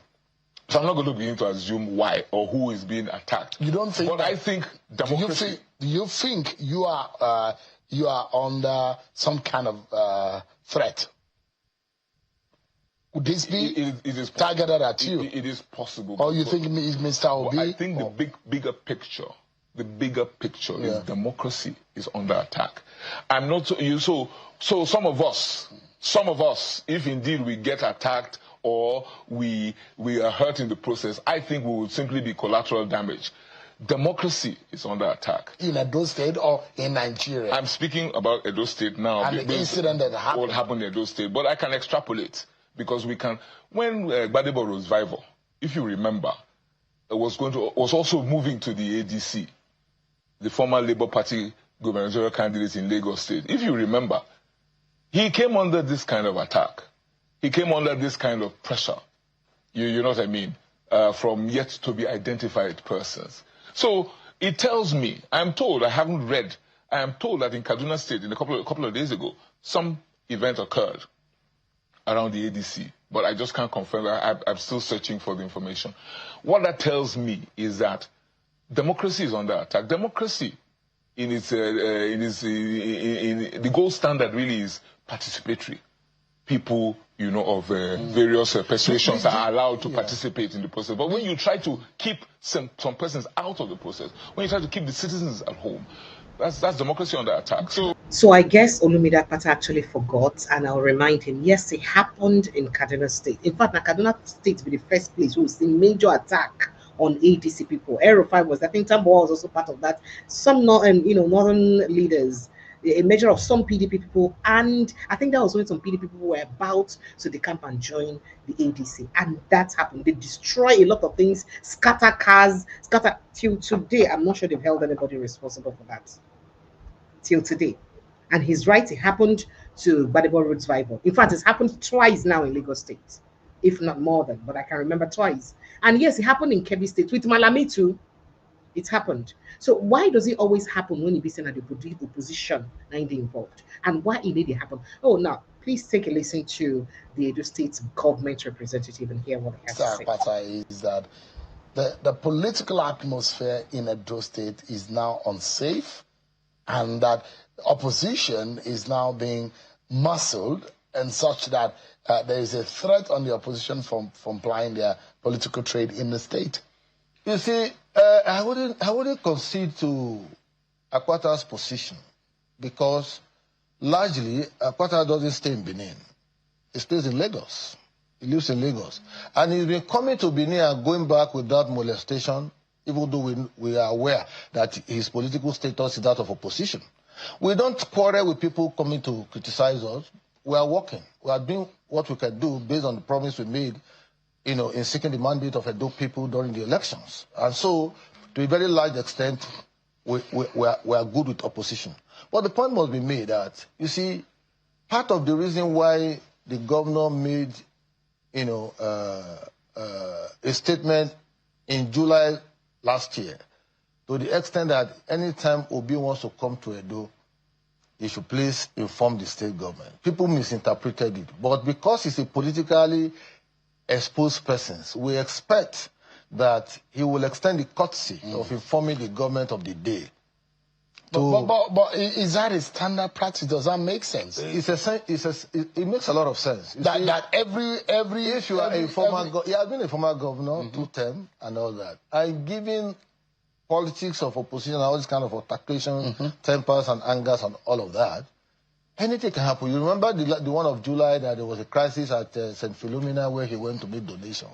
So I'm not going to begin to assume why or who is being attacked. You don't think? But I think democracy. Do you think you are under some kind of threat? Would this be it is targeted at you? It is possible. Or you think it's Mr. Obi? I think the bigger picture is democracy is under attack. I'm not so some of us, if indeed we get attacked or we are hurt in the process, I think we would simply be collateral damage. Democracy is under attack. In Edo State or in Nigeria? I'm speaking about Edo State now. And the incident that happened. What happened in Edo State. But I can extrapolate because we can. When Gbadebo Rosevival, if you remember, was also moving to the ADC, the former Labour Party gubernatorial candidate in Lagos State. If you remember, he came under this kind of attack. He came under this kind of pressure. You know what I mean? From yet to be identified persons. So it tells me, I'm told, I haven't read, I am told that in Kaduna State, a couple of days ago, some event occurred around the ADC, but I just can't confirm that. I'm still searching for the information. What that tells me is that democracy is under attack. Democracy, in the gold standard, really is participatory. People, of various persuasions are allowed to participate in the process. But when you try to keep some persons out of the process, when you try to keep the citizens at home, that's democracy under attack. So So I guess Olumide Akpata actually forgot, and I'll remind him. Yes, it happened in Kaduna State. In fact, Kaduna State be the first place we see major attack on ADC people. Aero 5 was, I think, Tambo was also part of that. Some northern leaders, a measure of some PDP people, and I think that was when some PDP people were about to decamp and join the ADC, and that happened. They destroy a lot of things, scatter cars, scatter. Till today, I'm not sure they've held anybody responsible for that. Till today. And he's right, it happened to Badebo Road Survival. In fact, it's happened twice now in Lagos State, if not more than, but I can remember twice. And yes, it happened in Kebbi State with Malami too. It happened. So why does it always happen when it be seen at the opposition and involved? And why it did it happen? Oh, now please take a listen to the Edo State government representative and hear what he has to say. Is that the political atmosphere in Edo State is now unsafe, and that opposition is now being muscled, and such that there is a threat on the opposition from plying their political trade in the state. You see, I wouldn't concede to Akpata's position, because largely Akpata doesn't stay in Benin. He stays in Lagos. He lives in Lagos. And he's been coming to Benin and going back without molestation, even though we are aware that his political status is that of opposition. We don't quarrel with people coming to criticize us. We are working. We are doing what we can do based on the promise we made, in seeking the mandate of Edo people during the elections. And so, to a very large extent, we are good with opposition. But the point must be made that, you see, part of the reason why the governor made, a statement in July last year, to the extent that anytime Obi wants to come to Edo, he should please inform the state government. People misinterpreted it. But because he's a politically exposed person, we expect that he will extend the courtesy of informing the government of the day. But is that a standard practice? Does that make sense? It makes a lot of sense. If you are a former he has been a former governor, 2 terms and all that. And given politics of opposition and all this kind of altercation, tempers and angers and all of that, anything can happen. You remember the one of July that there was a crisis at St. Philomena where he went to make donation.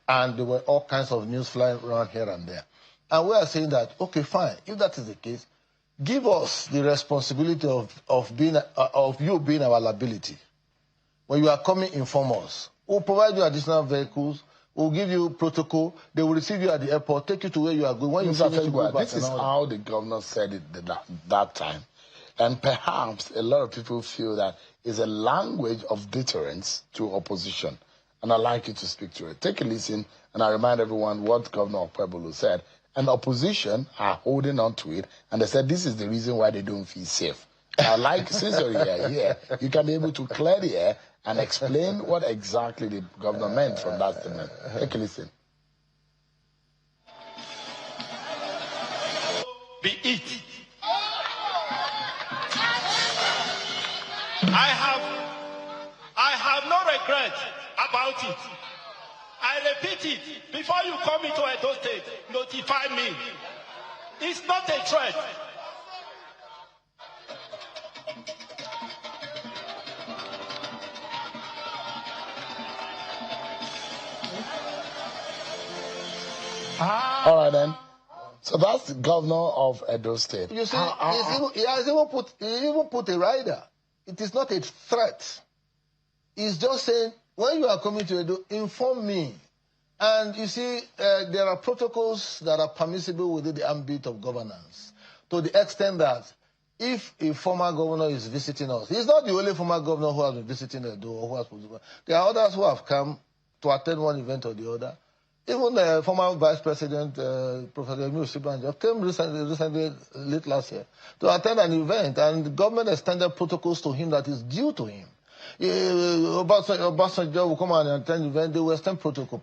And there were all kinds of news flying around here and there. And we are saying that, okay, fine, if that is the case, give us the responsibility of you being our liability. When you are coming, inform us. We'll provide you additional vehicles. We'll give you protocol. They will receive you at the airport, take you to where you are going. When you finish, this is how the governor said it that time. And perhaps a lot of people feel that it's a language of deterrence to opposition. And I'd like you to speak to it. Take a listen, and I remind everyone what Governor Okpebholo said. And the opposition are holding on to it, and they said this is the reason why they don't feel safe. I'd like, since you're here, you can be able to clear the air and explain what exactly the governor meant from that statement. Take a listen. Be it. I have no regret about it. I repeat it, before you come into Edo State, notify me. It's not a threat. All right, then. So that's the governor of Edo State. You see, he has even put a rider. It is not a threat. He's just saying, when you are coming to Edo, inform me. And you see, there are protocols that are permissible within the ambit of governance, to the extent that if a former governor is visiting us, he's not the only former governor who has been visiting Edo or who has been. There are others who have come to attend one event or the other. Even the former Vice President, Professor Emil Sibanjo, came recently, late last year, to attend an event, and the government extended protocols to him that is due to him. Obasanjo will come and attend the event, they will extend protocol.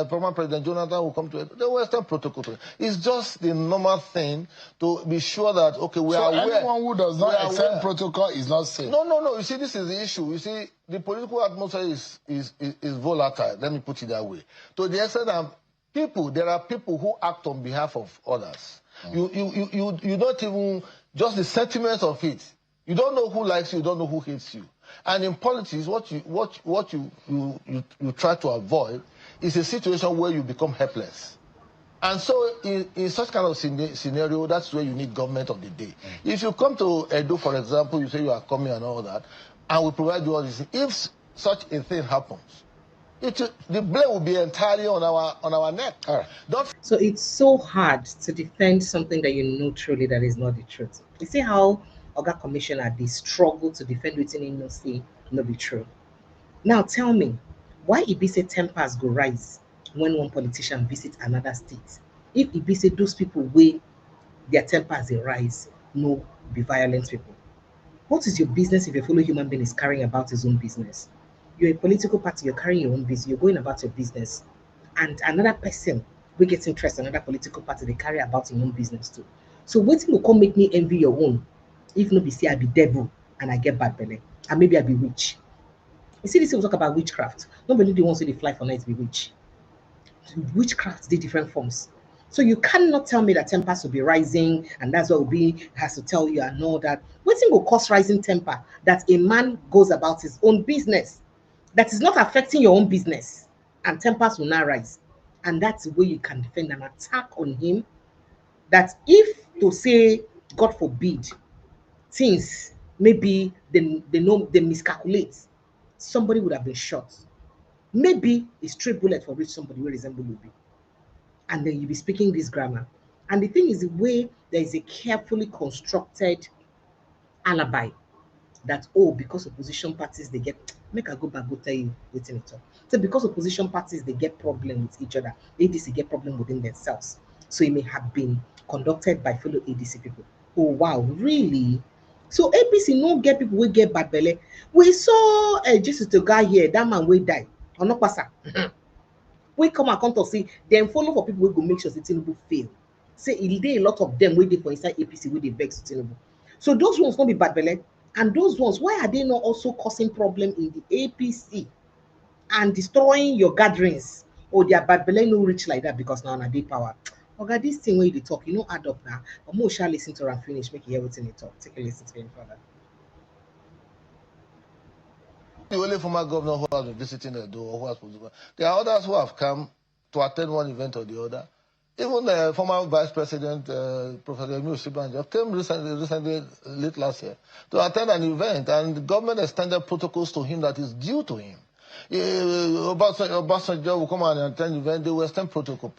Former President Jonathan will come to it, they will extend protocol to it. It's just the normal thing to be sure that, okay, we are aware. So anyone who does not extend protocol is not safe? No. You see, this is the issue. You see, the political atmosphere is volatile. Let me put it that way. To the extent that there are people who act on behalf of others. You don't even, just the sentiments of it You don't know who likes you, you don't know who hates you. And in politics, what you try to avoid is a situation where you become helpless. And so in such kind of scenario, that's where you need government of the day. If you come to Edo, for example, you say you are coming and all that, and we provide you all this. If such a thing happens, the blame will be entirely on our neck. So it's so hard to defend something that you know truly that is not the truth. You see how Oga Commissioner, they struggle to defend within him, no say, no be true. Now tell me, why Ibise tempers go rise when one politician visits another state? If Ibise those people wey their tempers they rise, no be violent people. What is your business if a fellow human being is carrying about his own business? You're a political party, you're carrying your own business, you're going about your business. And another person will get interest in another political party, they carry about your own business too. So wetin will come make me envy your own? If no be say I be devil and I get bad belly, and maybe I be witch. You see, this we talk about witchcraft. Nobody the ones who they fly for night be witch. Witchcraft, they different forms. So you cannot tell me that tempers will be rising, and that's what Obi has to tell you and all that. What thing will cause rising temper? That a man goes about his own business, that is not affecting your own business, and tempers will not rise. And that's the way you can defend an attack on him. That if to say, God forbid, things maybe they know they miscalculate, somebody would have been shot. Maybe a straight bullet for which somebody will resemble Obi. And then you be speaking this grammar. And the thing is, the way there is a carefully constructed alibi that, oh, because opposition parties they get, make I go back go tell you waiting it up. So because opposition parties they get problem with each other, ADC get problem within themselves. So it may have been conducted by fellow ADC people. Oh wow, really? So APC no get people will get bad belly. We saw just a guy here, that man will die. Or not pass. We come account of say then follow for people who go make sure Tinubu fail. Say it dey a lot of them waiting for inside APC where they vex Tinubu. So those ones not be bad belly. And those ones, why are they not also causing problem in the APC and destroying your gatherings? Or their bad belly no reach like that because now they power. Okay, this thing where they talk, you know, add up now. But more shall listen to and finish, make you everything they talk. Take a listen to him further. The only former governor who has been visiting Edo, or who has been, there are others who have come to attend one event or the other. Even the former Vice President, Professor Edo State, came recently, late last year, to attend an event, and the government extended protocols to him that is due to him. Obasanjo will come and attend the event, they will extend protocol.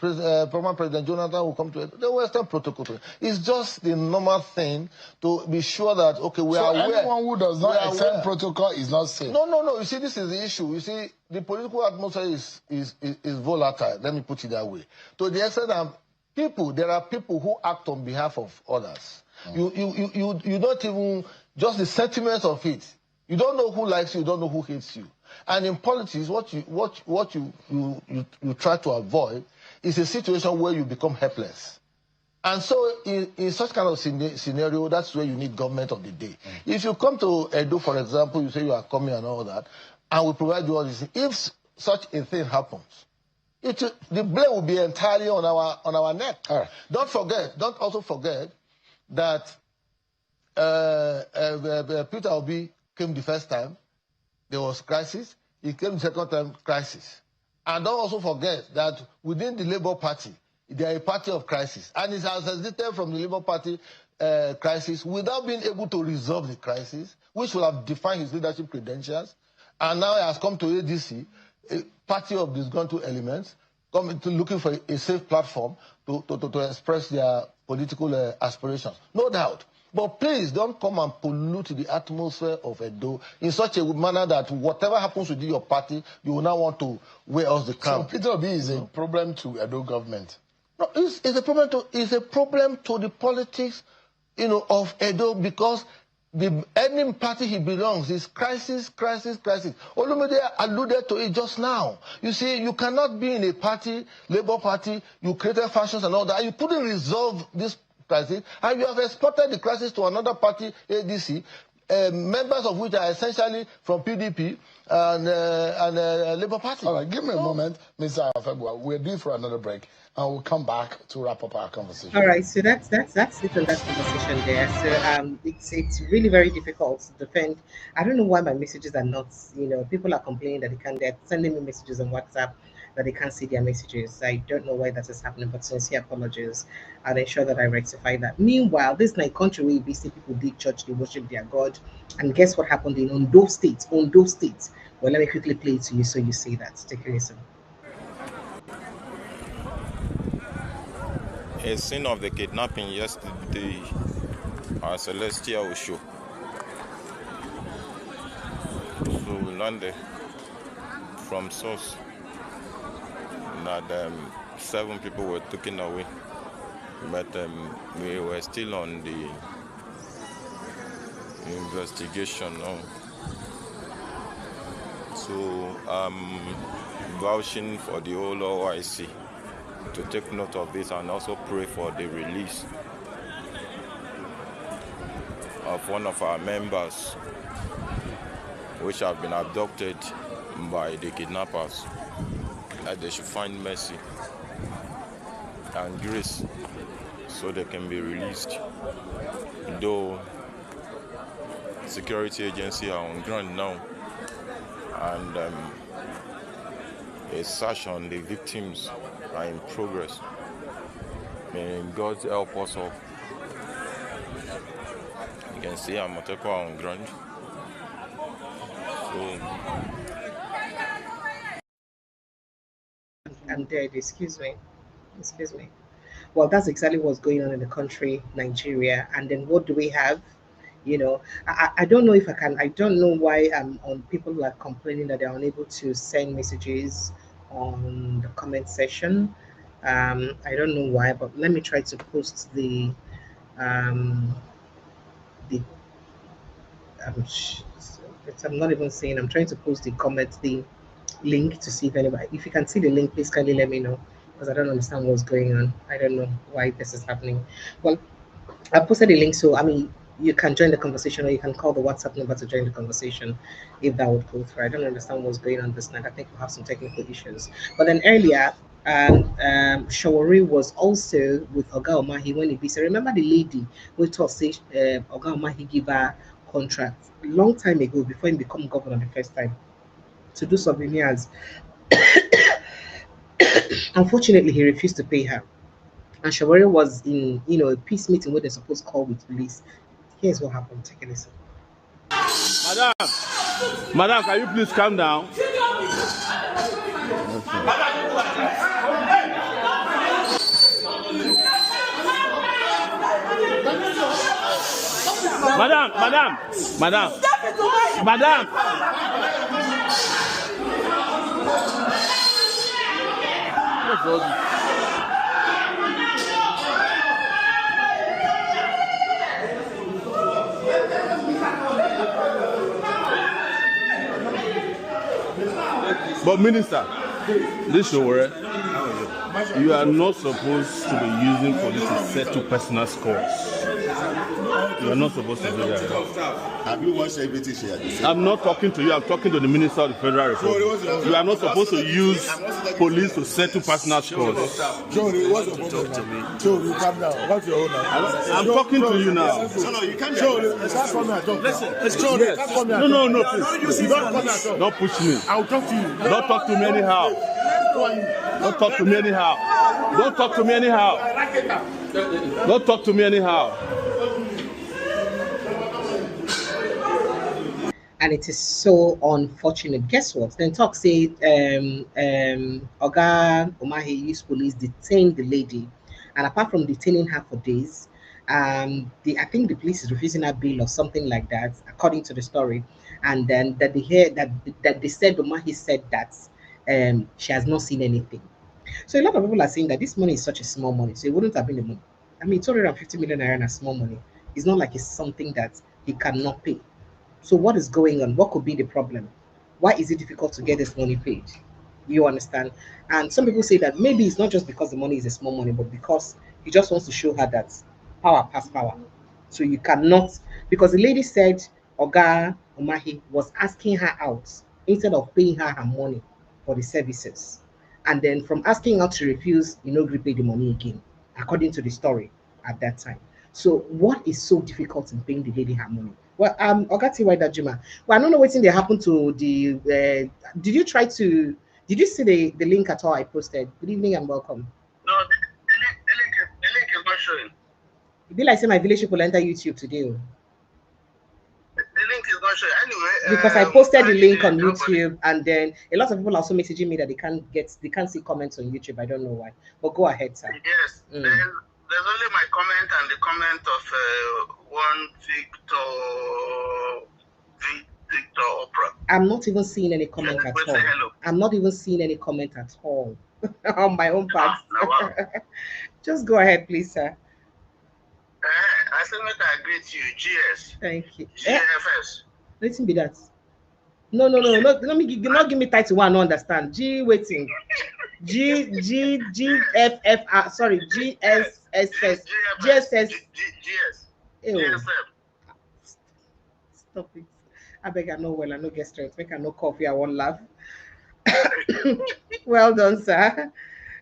Former President Jonathan will come to it, they will extend protocol to him. It's just the normal thing to be sure that, okay, we are aware. So anyone who does not extend protocol is not safe? No. You see, this is the issue. You see, the political atmosphere is volatile. Let me put it that way. To the extent that there are people who act on behalf of others. You don't even, just the sentiments of it. You don't know who likes you, you don't know who hates you. And in politics, what you try to avoid is a situation where you become helpless. And so in such kind of scenario, that's where you need government of the day. If you come to Edo, for example, you say you are coming and all that, and we provide you all this. If such a thing happens, the blame will be entirely on our neck. Don't also forget that Peter Obi came the first time, there was crisis. He came the second time, crisis. And don't also forget that within the Labour Party, they are a party of crisis. And it has exited from the Labour Party crisis without being able to resolve the crisis, which will have defined his leadership credentials. And now he has come to ADC, a party of disgruntled elements, looking for a safe platform to express their political aspirations. No doubt. But please don't come and pollute the atmosphere of Edo in such a manner that whatever happens within your party, you will not want to wear us the crown. So Peter Obi is a problem to Edo government. No, it's a problem to the politics, of Edo, because any party he belongs is crisis. Olumide alluded to it just now. You see, you cannot be in a party, Labour Party, you created factions and all that, and you couldn't resolve this crisis, and you have exported the crisis to another party, ADC, members of which are essentially from PDP and Labour Party. All right, give me a moment, Mr. Afegwa. We're due for another break. and we'll come back to wrap up our conversation. All right, so that's it on that conversation there. So it's really very difficult to defend. I don't know why my messages are not, people are complaining that they're sending me messages on WhatsApp that they can't see their messages. I don't know why that is happening, but sincere apologies. I'll ensure that I rectify that. Meanwhile, this night country where BC people did church, they worship their God, and guess what happened in Ondo State? Ondo State. Well, let me quickly play it to you so you see that. Take a listen. A scene of the kidnapping yesterday at Celestial show. So we learned from source that 7 people were taken away, but we were still on the investigation. So I'm vouching for the whole OIC to take note of this and also pray for the release of one of our members which have been abducted by the kidnappers, that they should find mercy and grace so they can be released. Though security agencies are on ground now, and a search on the victims are in progress. May God help us all. You can see Amotepo on ground. So I'm dead, excuse me. Well, that's exactly what's going on in the country, Nigeria. And then what do we have? I don't know if I don't know why on people are complaining that they're unable to send messages on the comment section. I don't know why, but let me try to post the um, I'm not even saying, I'm trying to post the link to see if you can see the link, please kindly let me know, because I don't understand what's going on. I don't know why this is happening. Well, I posted a link, so you can join the conversation, or you can call the WhatsApp number to join the conversation if that would go through. I don't understand what's going on this night. I think we have some technical issues. But then earlier, Shawari was also with Oga Omahi when he be. So remember the lady who told say Oga Omahi give her contract a long time ago before he become governor the first time to do souvenirs. Unfortunately, he refused to pay her. And Shawari was in, a peace meeting where they're supposed to call with police. Here's what happened. Take a listen. Madam, can you please calm down? Madam. But Minister, this show, you are not supposed to be using police to settle personal scores. You are not supposed to do that. Have you watched everything she had to say? I'm not talking to you. I'm talking to the Minister of the Federal Republic. You are not supposed to use police to settle personal scores. Johnny, what's your problem now? Johnny, calm down. What's your own now? I'm talking to you now. No, you can't. Johnny, can't come here and talk. Listen, it's Johnny. Can't come here. No, please. You don't come here and talk. Don't push me. I'll talk to you. Don't talk to me anyhow. Don't talk to me anyhow. Don't talk to me anyhow. Don't talk to me anyhow. And it is so unfortunate. Guess what? Then talk say Oga Omahi used police detained the lady, and apart from detaining her for days, I think the police is refusing her bail or something like that, according to the story. And then that they hear that they said Omahi said that she has not seen anything. So a lot of people are saying that this money is such a small money, so it wouldn't have been the money. 250 million naira is small money. It's not like it's something that he cannot pay. So what is going on? What could be the problem? Why is it difficult to get this money paid? You understand? And some people say that maybe it's not just because the money is a small money, but because he just wants to show her that power past power. So you cannot, because the lady said Oga Omahi was asking her out instead of paying her money for the services. And then from asking out to refuse, agree pay the money again, according to the story at that time. So what is so difficult in paying the lady her money? Well, Ogati Juma. Well, I don't know what's in there happened to the. Did you see the link at all I posted? Good evening and welcome. No, the link is not showing. It be like say my village people enter YouTube today. The link is not showing anyway. Because I posted the link on YouTube, and then a lot of people are also messaging me that they can't see comments on YouTube. I don't know why. But go ahead, sir. Yes, there's only my comment and the comment of one Victor Opera. I'm not even seeing any comment at all. Hello. I'm not even seeing any comment at all on my own part. Just go ahead, please, sir. I said I agree to you. GS. Thank you. GFS. Listen be that. No. Not give me title one. I don't understand. G waiting. GFF. Sorry. GSS. GSS. GSF. Stop it. I beg I know well. I know get strength. Make I no coffee. I won't laugh. Well done, sir.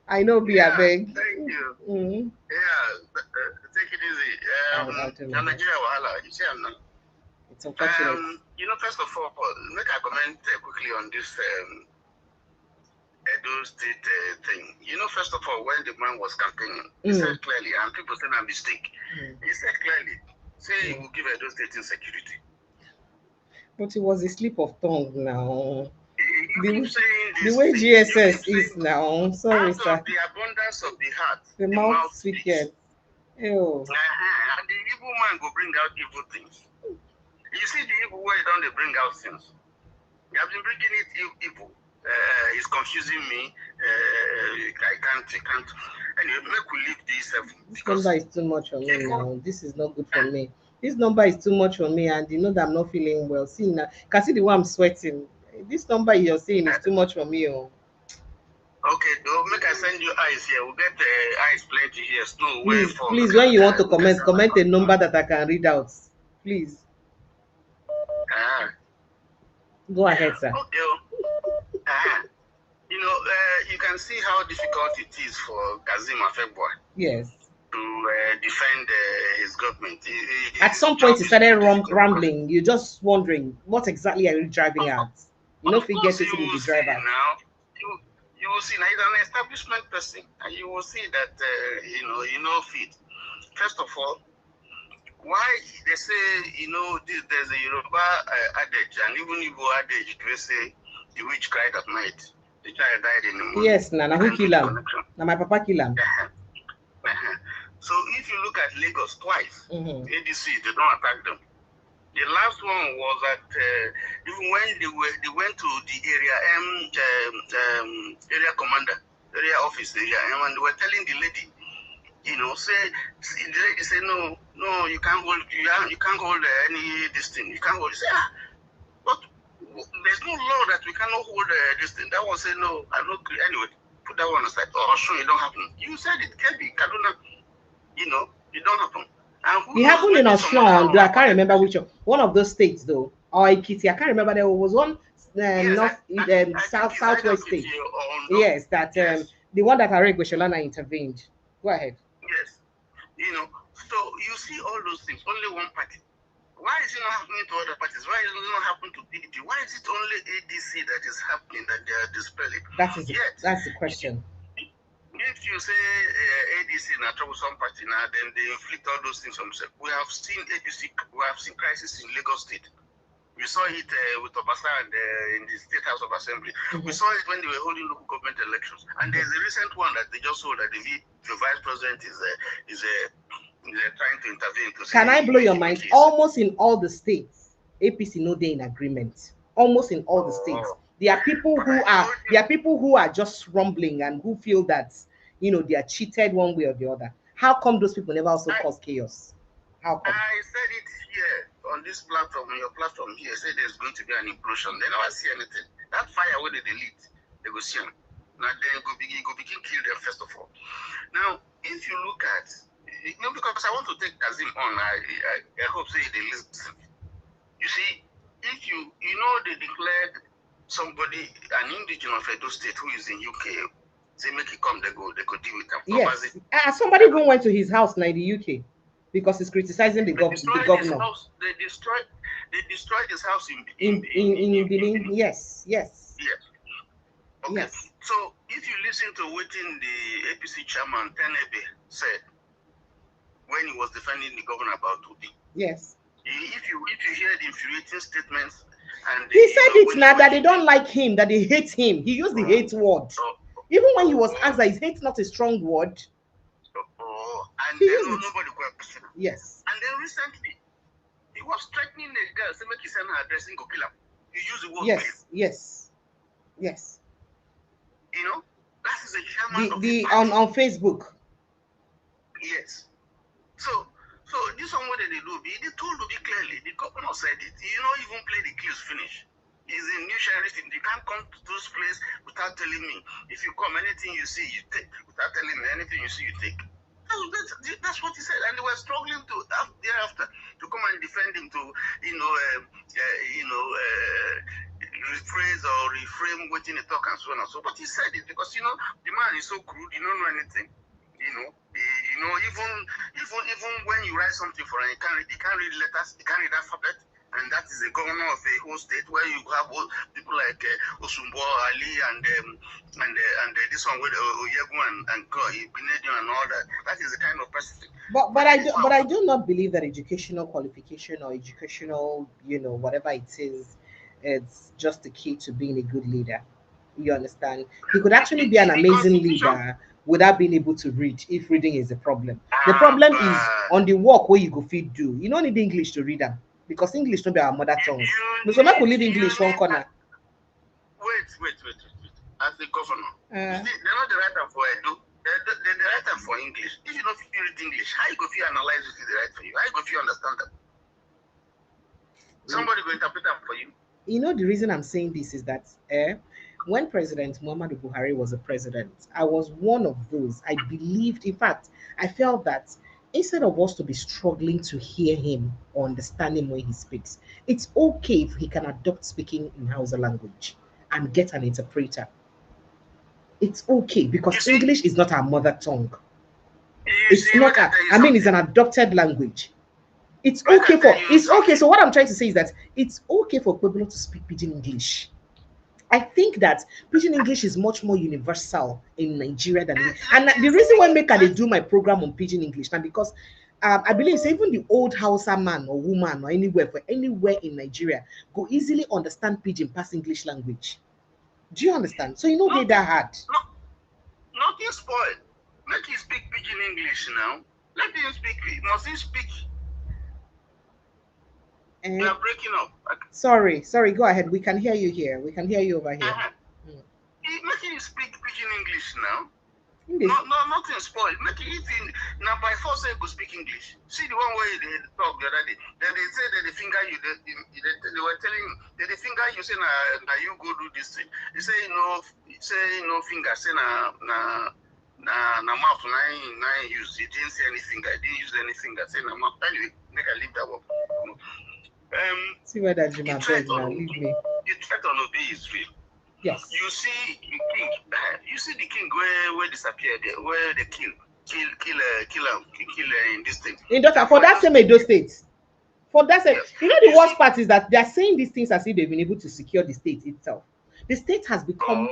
I know. Be I beg. Thank you. Mm-hmm. Yeah. Take it easy. Nigeria wahala. You see, I'm not. It's unfortunate. First of all, make a comment quickly on this Edo State thing. First of all, when the man was campaigning, he said clearly, and people said a mistake. He said clearly, say he will give Edo State insecurity. But it was a slip of tongue now. The way GSS is now. Sorry, sir. The abundance of the heart, the mouth speaketh. And the evil man will bring out evil things. You see the evil way don't they bring out things. You have been bringing it evil. It's confusing me. I can't. And you make we leave this. This number is too much for me now. This is not good for me. This number is too much for me, and you know that I'm not feeling well. See now, can see the way I'm sweating. This number you're saying is too much for me. Oh. Okay, though, make I send you eyes here. We'll get eyes plenty here. Snow. Please, when you want to comment a number that I can read out. Please. Go ahead, sir. Okay. You can see how difficult it is for Kazim Afebwa. Yes. To defend his government. At some point, he started rambling. You're just wondering, what exactly are you driving at? You know if he gets it to the driver. Now, you will see now he's an establishment person, and you will see that fit. First of all, why they say there's a Yoruba adage, and even Igbo adage, they say the witch cried at night, the child died in the morning. Yes, Nana, who kill him? Now my papa kill him. So if you look at Lagos twice, ADC they don't attack them. The last one was that even when they went to the area commander, area office area, and they were telling the lady, the lady said no, you can't hold any this thing. You can't hold. You say, but there's no law that we cannot hold this thing. That one said no, I'm not. Anyway, put that one aside. Oh, sure, it don't happen. You said it can be Kaduna. It don't happen. It happened in Australia. I can't remember which one of those states though. Or Ikiti. I can't remember. There was one southwest state. Yes, that the one that Arek Besholana intervened. Go ahead. Yes. So you see all those things. Only one party. Why is it not happening to other parties? Why is it not happening to PDP? Why is it only ADC that is happening, that they are dispelling? That's the question. If you say ADC is a troublesome party now, then they inflict all those things on themselves. We have seen ADC, we have seen crisis in Lagos State. We saw it with Obasa and in the State House of Assembly. We saw it when they were holding local government elections. And there's a recent one that they just told that the vice president is trying to intervene. Can I blow your mind? Almost in all the states, APC no day in agreement. Almost in all the states. There are people who are just rumbling and who feel that they are cheated one way or the other. How come those people never also cause chaos? How come? I said it here on this platform, on your platform here, said there's going to be an implosion. They never see anything. That fire where they delete, they go see them. Now they go begin kill them first of all. Now, if you look at because I want to take Kazim on, I hope say they listen. You see, if they declared somebody, an indigenous of Edo State who is in UK, say make it come, they go deal with them. Yes. Somebody even went to his house now in the UK because he's criticizing the governor. His house. They destroyed his house in Benin. Yes. Yes. Okay. Yes. So if you listen to what the APC chairman Tenebe said when he was defending the governor about Obi. Yes. If you hear the infuriating statements, and he said it's now that they don't like him, that they hate him. He used the hate word. Even when he was asked that is hate not a strong word. And then nobody questioned. Yes. And then recently, he was threatening the girl, saying make he send her addressing go kill him. He used the word Yes. You know, that is a chairman on Facebook. Yes. So this one what they do, they told Obi clearly, the governor said it, even play the kills finish. It's a new sheriff, you can't come to this place without telling me. If you come, anything you see, you take. Without telling me, anything you see, you take. That's what he said, and they were struggling to thereafter to come and defend him, to rephrase or reframe what he talk and so on and so. But he said it because the man is so crude, he don't know anything. Even when you write something for him, he can't read letters, he can't read alphabet, and that is the governor of a whole state where you have people like Osumbo Ali and this one with Oyegu and Binedio and all that. That is the kind of person. But I do not believe that educational qualification or educational whatever it is, it's just the key to being a good leader. You understand? He could actually be an amazing leader without being able to read, if reading is a problem. The problem is on the work where you go feed do. You don't need English to read them because English don't be our mother tongue. So I could leave English one corner. Wait. As the governor, they're not the writer for Edo. They're the writer for English. If you don't read English, how you go feel analyze it is the right for you? How you go feel understand them? Somebody will interpret them for you. The reason I'm saying this is that when President Muhammadu Buhari was a president, I was one of those. I believed, in fact, I felt that instead of us to be struggling to hear him or understand him when he speaks, it's okay if he can adopt speaking in Hausa language and get an interpreter. It's okay because English is not our mother tongue. It's an adopted language. It's okay. So what I'm trying to say is that it's okay for Pueblo to speak Pidgin English. I think that Pidgin English is much more universal in Nigeria than and the reason why I do my program on Pidgin English now because I believe even the old Hausa man or woman or anywhere in Nigeria go easily understand Pidgin past English language. Do you understand? So they that hard. Nothing spoiled. Let him speak Pidgin English now. Let him speak. Must he speak? You are breaking up. Sorry. Go ahead. We can hear you here. We can hear you over here. Make him speak Pidgin English now. Nothing spoiled. Make it now by force they go speak English. See the one where they talk the other day. They say that the finger you they were telling you that the finger you say now you go do this thing. They say no finger. Say na mouth nine use. He didn't say any finger. He didn't use any finger. Say na mouth. Anyway, make I leave that one. See where that Jima says now. Leave me. The threat on Obi is real. Yes. You see the king. You see the king where disappeared there, where they kill in this thing. For that same Edo State. For that same, the worst part is that they are saying these things as if they've been able to secure the state itself. The state has become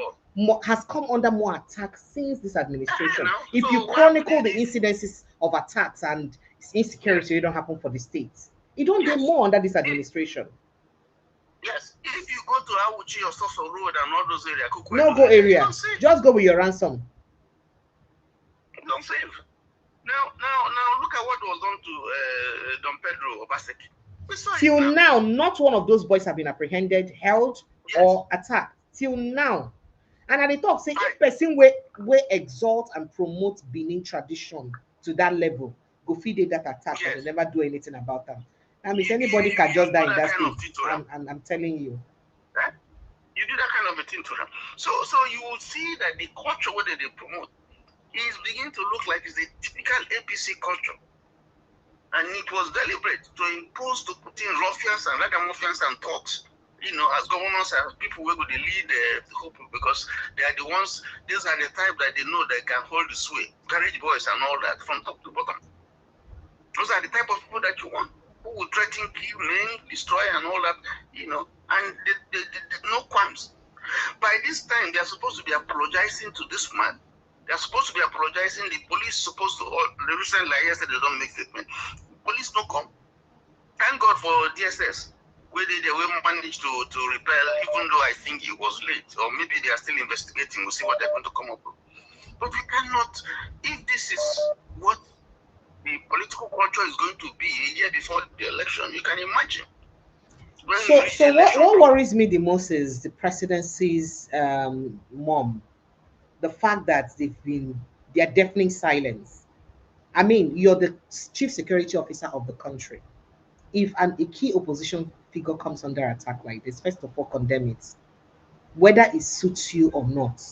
has come under more attack since this administration. If you chronicle the incidences of attacks and insecurity, it don't happen for the states. It don't get more under this administration. Yes, if you go to Awuchi or Soso Road and all those areas, no go area. Just go with your ransom. Don't save. Now, look at what was done to Don Pedro Obaseki. Till now, not one of those boys have been apprehended, held, or attacked. Till now. And at the top, say if person will exalt and promote Benin tradition to that level, go feed that attack and they never do anything about them. I mean, anybody can just die in that state. I'm telling you. You do that kind of a thing to them. So you will see that the culture where they promote is beginning to look like it's a typical APC culture. And it was deliberate to impose to put in ruffians and ragamuffins and thugs You know, as governors, as people who go to lead the whole people, because they are the ones, these are the type that they know they can hold the sway. Garage boys and all that, from top to bottom. Those are the type of people that you want, who will threaten, kill, maim, destroy, and all that, you know, and no qualms. By this time, they are supposed to be apologizing to this man. They are supposed to be apologizing. The police supposed to, the recent, like yesterday, they don't make statement. Police no come. Thank God for DSS. Where they will manage to repel, even though I think it was late, or maybe they are still investigating. We'll see what they're going to come up with. But we cannot, if this is what the political culture is going to be a year before the election, you can imagine. So what worries me the most is the presidency's mom. The fact that they are deafening silence. I mean, you're the chief security officer of the country. If a key opposition figure comes under attack like this, first of all, condemn it, whether it suits you or not.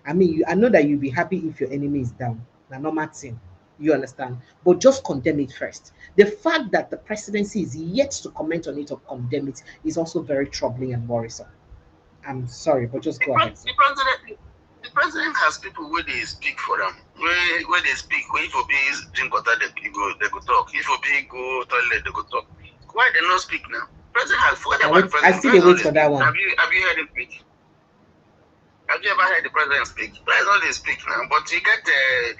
I mean, I know that you'll be happy if your enemy is down. Now, normal thing, you understand, but just condemn it first. The fact that the presidency is yet to comment on it or condemn it is also very troubling and worrisome. I'm sorry, but just go ahead. The president has people where they speak for them. Where they speak, if Obi drink water, they go talk. If Obi go toilet, they go talk. Why they not speak now? President has I still wait for that one. Have you heard him speak? Have you ever heard the president speak? President they speak now, but you get the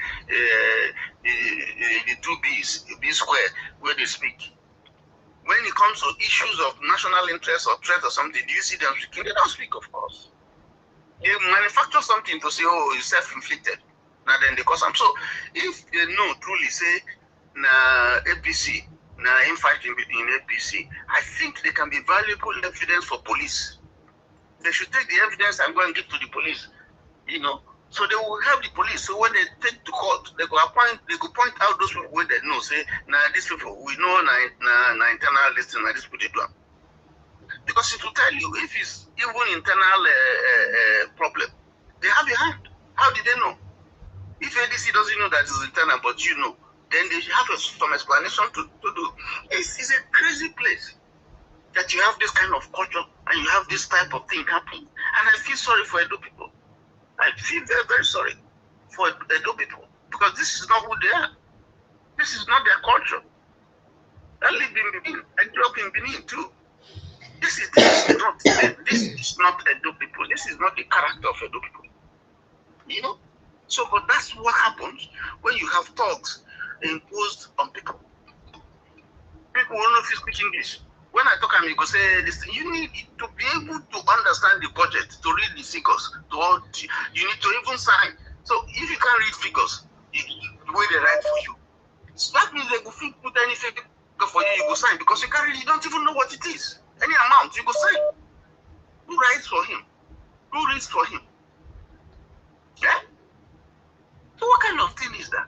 two B's, B square, where they speak. When it comes to issues of national interest or threat or something, do you see them speaking? They don't speak, of course. They manufacture something to say, oh, it's self-inflicted. Now then they cause them. So if they know truly say, na APC, na infight in APC, I think they can be valuable evidence for police. They should take the evidence and go and give to the police. You know, so they will help the police. So when they take to court, they go point out those people where they know, say, now these people, we know na internal listing, na these people they do. Because it will tell you if it's even internal problem, they have a hand. How did they know? If ADC doesn't know that it's internal, but you know, then they have some explanation to do. It's a crazy place that you have this kind of culture and you have this type of thing happening. And I feel sorry for Edo people. I feel very, very sorry for Edo people because this is not who they are. This is not their culture. I live in Benin. I grew up in Benin too. This is not Edo people. This is not the character of Edo people. You know? So, but that's what happens when you have talks imposed on people. People will not speak English. When I talk, I'm going to say this. You need to be able to understand the budget, to read the figures. You need to even sign. So, if you can't read figures, the way they write for you, so that means they will put any figure for you, you go sign because you don't even know what it is. Any amount, you go sign. Who writes for him? Who reads for him? Yeah? So what kind of thing is that?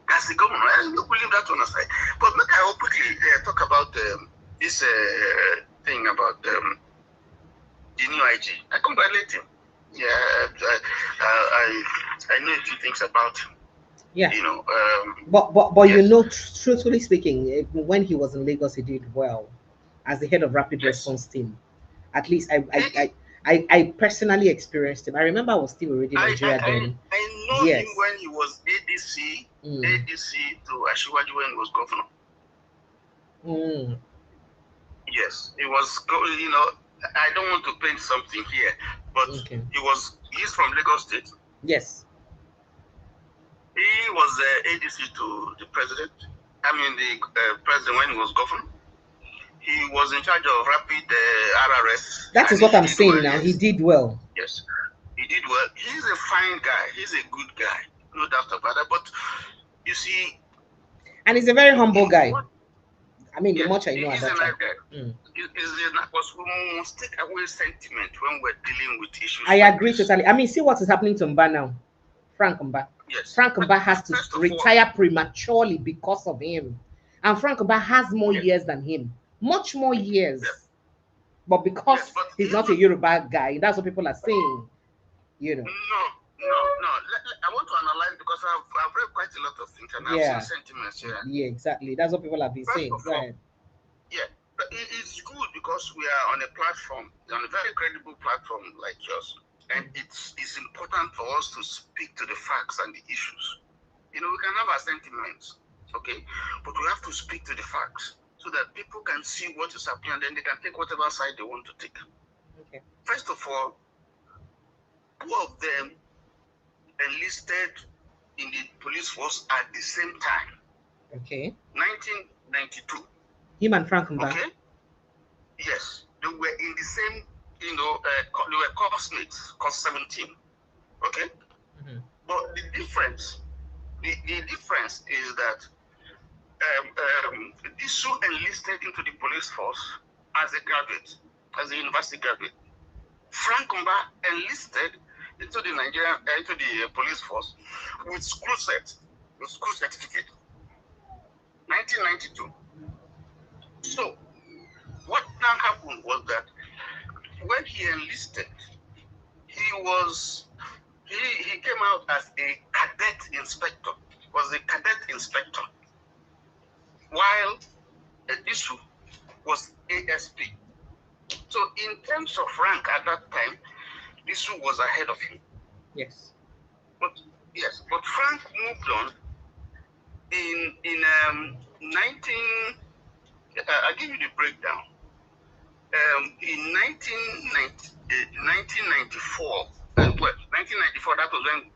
That's the government. I don't believe that on the side. But look, I will quickly talk about this thing about the new IG. I congratulate him. Yeah, I know a few things about him. Yeah. You know. But yes. You know, truthfully speaking, when he was in Lagos, he did well as the head of Rapid Response Team. At least I personally experienced him. I remember I was still already in Nigeria then. I know him when he was ADC to Ashiwaju when he was governor. Yes, it was. You know, I don't want to paint something here, but he's from Lagos State. Yes. He was ADC to the president. I mean, the president when he was governor. He was in charge of rapid RRS. That is what I'm saying now. He did well. Yes, he did well. He's a fine guy. He's a good guy. No doubt about that. But you see... And he's a very humble guy. I mean, the much I know about that. Because we must take away sentiment when we're dealing with issues. I agree totally. I mean, see what is happening to Mba now. Frank Mba. Yes. Frank Mba has to retire prematurely because of him. And Frank Mba has more years than him. Much more years. But because he's not a Yoruba guy, that's what people are saying. You know. No. I want to analyze because I've read quite a lot of things and I've seen sentiments here. Yeah, exactly. That's what people have been saying. Go ahead. Yeah. It's good because we are on a platform, on a very credible platform like yours. And it's important for us to speak to the facts and the issues. You know, we can have our sentiments, okay? But we have to speak to the facts so that people can see what is happening and then they can take whatever side they want to take. Okay. First of all, two of them enlisted in the police force at the same time. Okay. 1992. Him and Frank Mba. Okay. Yes, they were in the same, you know, they were classmates, class 17. Okay. But the difference is that these two enlisted into the police force as a graduate, as a university graduate. Frank Mba enlisted into the police force with school certificate. 1992. So what now happened was that when he enlisted, he came out as a cadet inspector. Was a cadet inspector, while Edisu was ASP. So in terms of rank at that time, Edisu was ahead of him. Yes. But Frank moved on in 19. I'll give you the breakdown. In 1994, 1994, that was when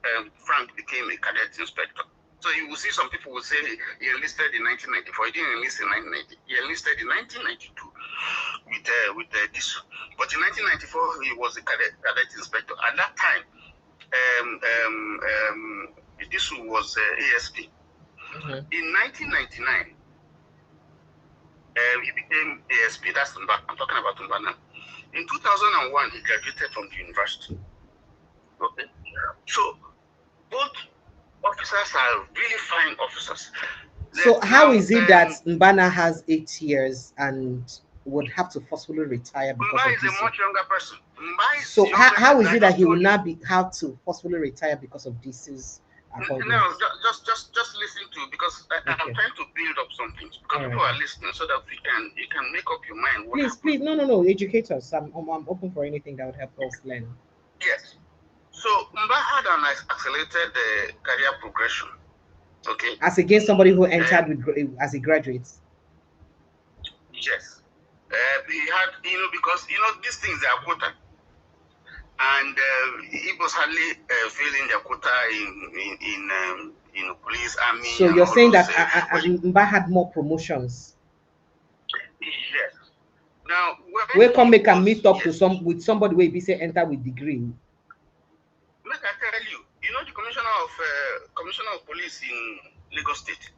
Frank became a cadet inspector. So you will see some people will say he enlisted in 1994. He didn't enlist in 1990. He enlisted in 1992 with this. But in 1994, he was a cadet inspector. At that time, this was ASP. In 1999, he became ASP. That's Mba. I'm talking about Mba now. In 2001, he graduated from the university. Okay. So both officers are really fine officers. So how is it that Mbana has 8 years and would have to forcefully retire because Mba of is this? a much younger person. So how is it that he will not have to forcefully retire because of this appointment? No, just listen to, because I'm trying to build up some things because people are listening so that you can make up your mind. Please, no, educate us. I'm open for anything that would help us learn. Yes. So Mba had an accelerated career progression. Okay. As against somebody who entered as a graduate. Yes. He had, because these things are quota, and he was hardly filling their quota in police, army. So you're saying that Mba had more promotions. Yes. Now, where come make a meet up to with somebody where be say enter with degree. Make I tell you, the commissioner of police in Lagos State.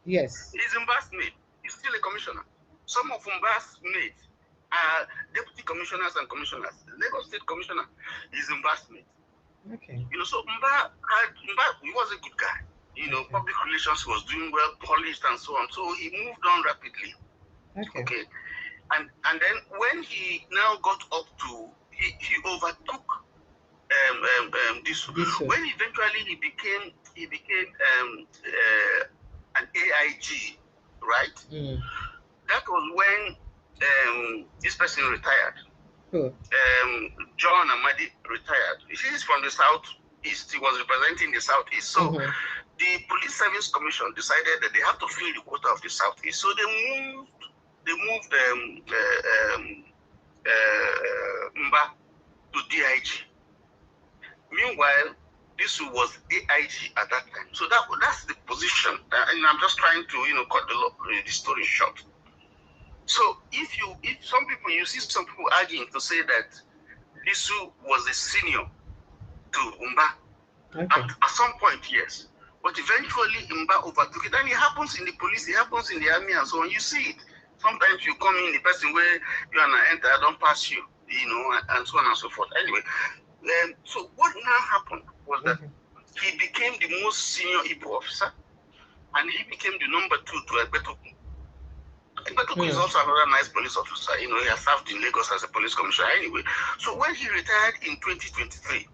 Yes. He's Mba's mate. He's still a commissioner. Some of Mba's mates are deputy commissioners and commissioners. Lagos State commissioner is Mba's mate. Okay. So Mba, he was a good guy. Public relations was doing well, polished and so on. So he moved on rapidly. Okay. And then when he now got up to, he overtook this. When eventually he became an AIG, right? That was when this person retired. John Amadi retired. He's from the southeast. He was representing the southeast. So the Police Service Commission decided that they have to fill the quota of the southeast. So they moved Mba to DIG. Meanwhile, this was AIG at that time. So that's the position. And I'm just trying to cut the story short. So if some people, you see some people arguing to say that Lisu was a senior to Mba. At some point, yes. But eventually Mba overtook it. And it happens in the police, it happens in the army and so on. You see it. Sometimes you come in, the person where you are not enter, don't pass you, and so on and so forth. Anyway, so what now happened was that he became the most senior Igbo officer, and he became the number 2 to Egbetoku. Egbetoku is also another nice police officer. He has served in Lagos as a police commissioner. Anyway, so when he retired in 2023,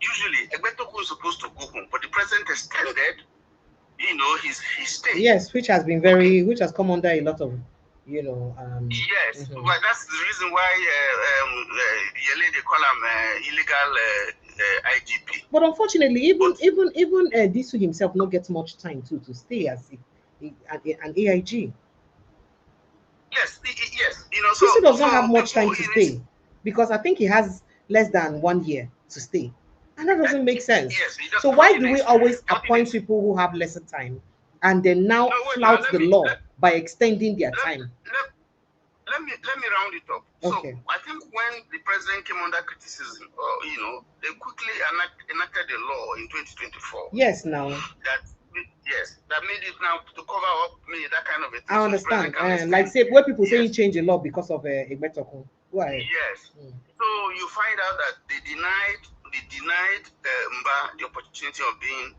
usually Egbetoku is supposed to go home, but the president extended, his stay. Yes, which has been which has come under a lot of you know. Yes, but that's the reason why they call him illegal IGP. But unfortunately, even Disu himself not get much time to stay as an AIG. Yes, yes, you know. So Disu does not have much people, time to stay because I think he has less than 1 year to stay, and that doesn't make sense. Yes, So why do we always appoint people who have lesser time, and then now flout the law by extending their time? Let me round it up. Okay. So I think when the president came under criticism, you know, they quickly enacted a law in 2024. Yes, now. That made it now to cover up that kind of a thing. I understand. Like say where people say you change the law because of Egbetokun. Go ahead. Yes. So you find out that they denied Mba the opportunity of being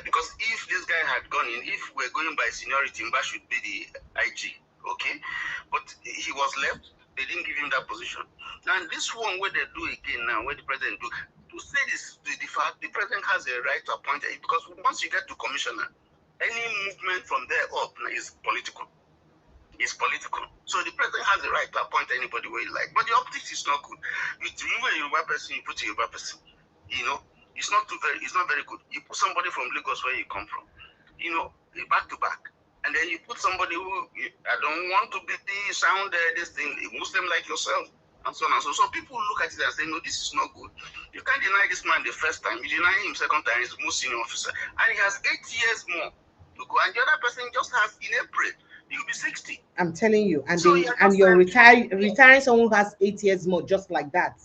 because if this guy had gone in, if we're going by seniority, Mba should be the IG. Okay, but he was left. They didn't give him that position. And this one, where they do again now, where the president do to say this, the fact the president has a right to appoint it, because once you get to commissioner, any movement from there up is political. It's political. So the president has the right to appoint anybody where he like. But the optics is not good. You remove a Yoruba person, you put a Yoruba person. You know, it's not very good. You put somebody from Lagos where you come from, you know, back to back. And then you put somebody who, I don't want to sound this thing, a Muslim like yourself, and so on and so on. So people look at it and say, no, this is not good. You can't deny this man the first time. You deny him second time, he's the most senior officer. And he has 8 years more to go. And the other person just has in April, you'll be 60. I'm telling you. And so you're retiring someone who has 8 years more just like that.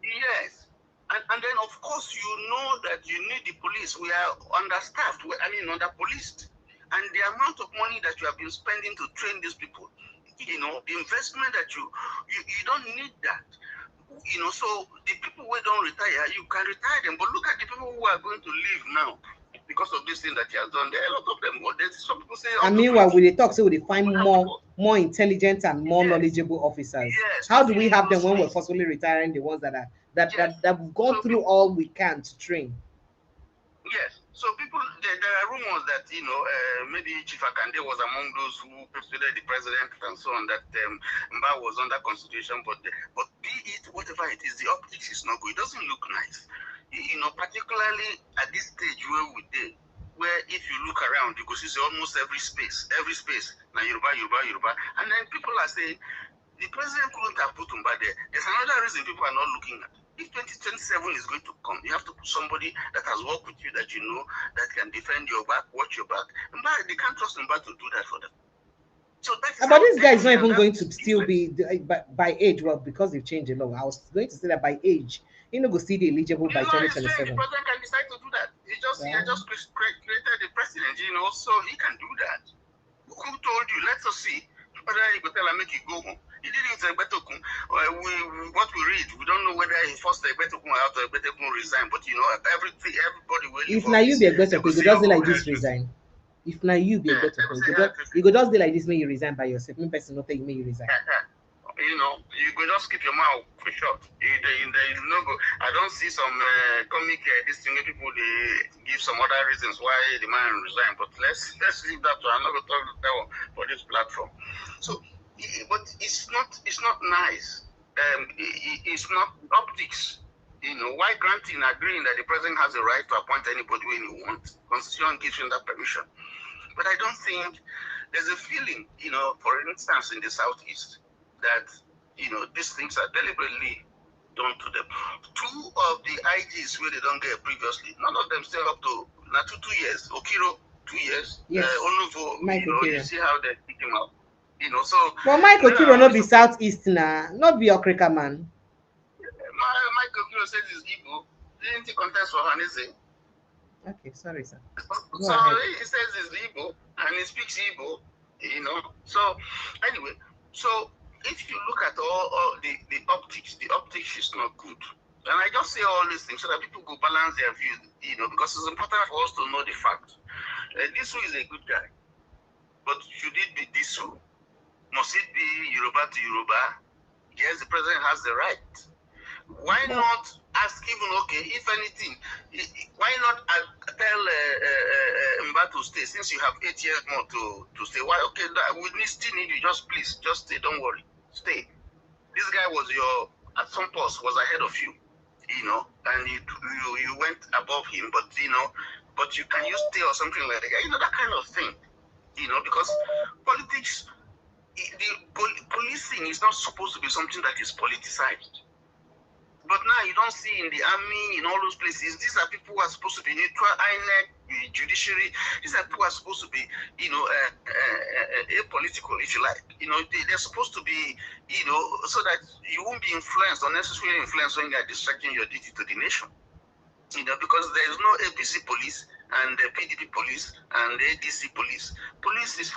Yes. And then, of course, you know that you need the police. We are understaffed. Underpoliced. And the amount of money that you have been spending to train these people, you know, the investment that you don't need that. You know, so the people who don't retire, you can retire them. But look at the people who are going to leave now because of this thing that he has done. There are a lot of them. But there's some people say, and meanwhile, we talk, so we find more intelligent and more knowledgeable officers. Yes. How do we have them when we're forcibly retiring the ones that have gone through all we can to train? Yes. So people, there are rumors that, you know, maybe Chief Akande was among those who persuaded the president and so on, that Mba was under constitution, but be it whatever it is, the optics is not good. It doesn't look nice. You know, particularly at this stage where we did, where if you look around, you can see almost every space, now Yoruba. And then people are saying, the president couldn't have put Mba there. There's another reason people are not looking at. If 2027 is going to come, you have to put somebody that has worked with you, that you know, that can defend your back, watch your back. Mba, they can't trust Mba to do that for them. So but this guy is not even going to still be by age. Well, because they've changed the law. I was going to say that by age, you know, go see the eligible by 2027. The president can decide to do that. He just created the president, you know, so he can do that. Who told you? Let us see whether he could tell and make it go home. He didn't say Egbetokun. What we read, we don't know whether he forced Egbetokun out or Egbetokun resign. But you know, everybody will. If now you be Egbetokun, you just like this resign. If now you be Egbetokun, you go just like this when you resign by yourself. One person not tell you when you resign. You know, you go just keep your mouth for short. No go. I don't see some comic this thing. People they give some other reasons why the man resigned. But let's leave that to another talk for this platform. So. But it's not nice. It's not optics. You know, why granting, agreeing that the president has a right to appoint anybody when he wants? Constitution gives him that permission. But I don't think there's a feeling, you know, for instance, in the Southeast, that, you know, these things are deliberately done to them. 2 of the IGs where they don't get previously, none of them stay up to now 2 years. Okiro, 2 years. Yes. Onuvo, you know, you see how they pick him up. You know, so well, Michael Kiro not be Southeast now, not be Okrika man. Michael Kiro says he's Igbo. Didn't he contest for Hanese? Okay, sorry, sir. So he says he's Igbo and he speaks Igbo. You know. So anyway, so if you look at all the optics is not good. And I just say all these things so that people go balance their views. You know, because it's important for us to know the fact. Disu is a good guy, but should it be Disu? Must it be Yoruba to Yoruba? Yes, the president has the right. Why not ask even, okay, if anything, why not tell Mba to stay, since you have 8 years more to stay? Why, okay, still need you, just please, just stay, don't worry, stay. This guy was at some post, was ahead of you, and you went above him, but, but you can stay or something like that, that kind of thing, because politics, policing is not supposed to be something that is politicized. But now you don't see in the army, in all those places, these are people who are supposed to be neutral, INEC, the judiciary, these are people who are supposed to be, apolitical, if you like. They're supposed to be, so that you won't be influenced, unnecessarily influenced when you're distracting your duty to the nation. Because there is no APC police and the PDP police and the ADC police. Police is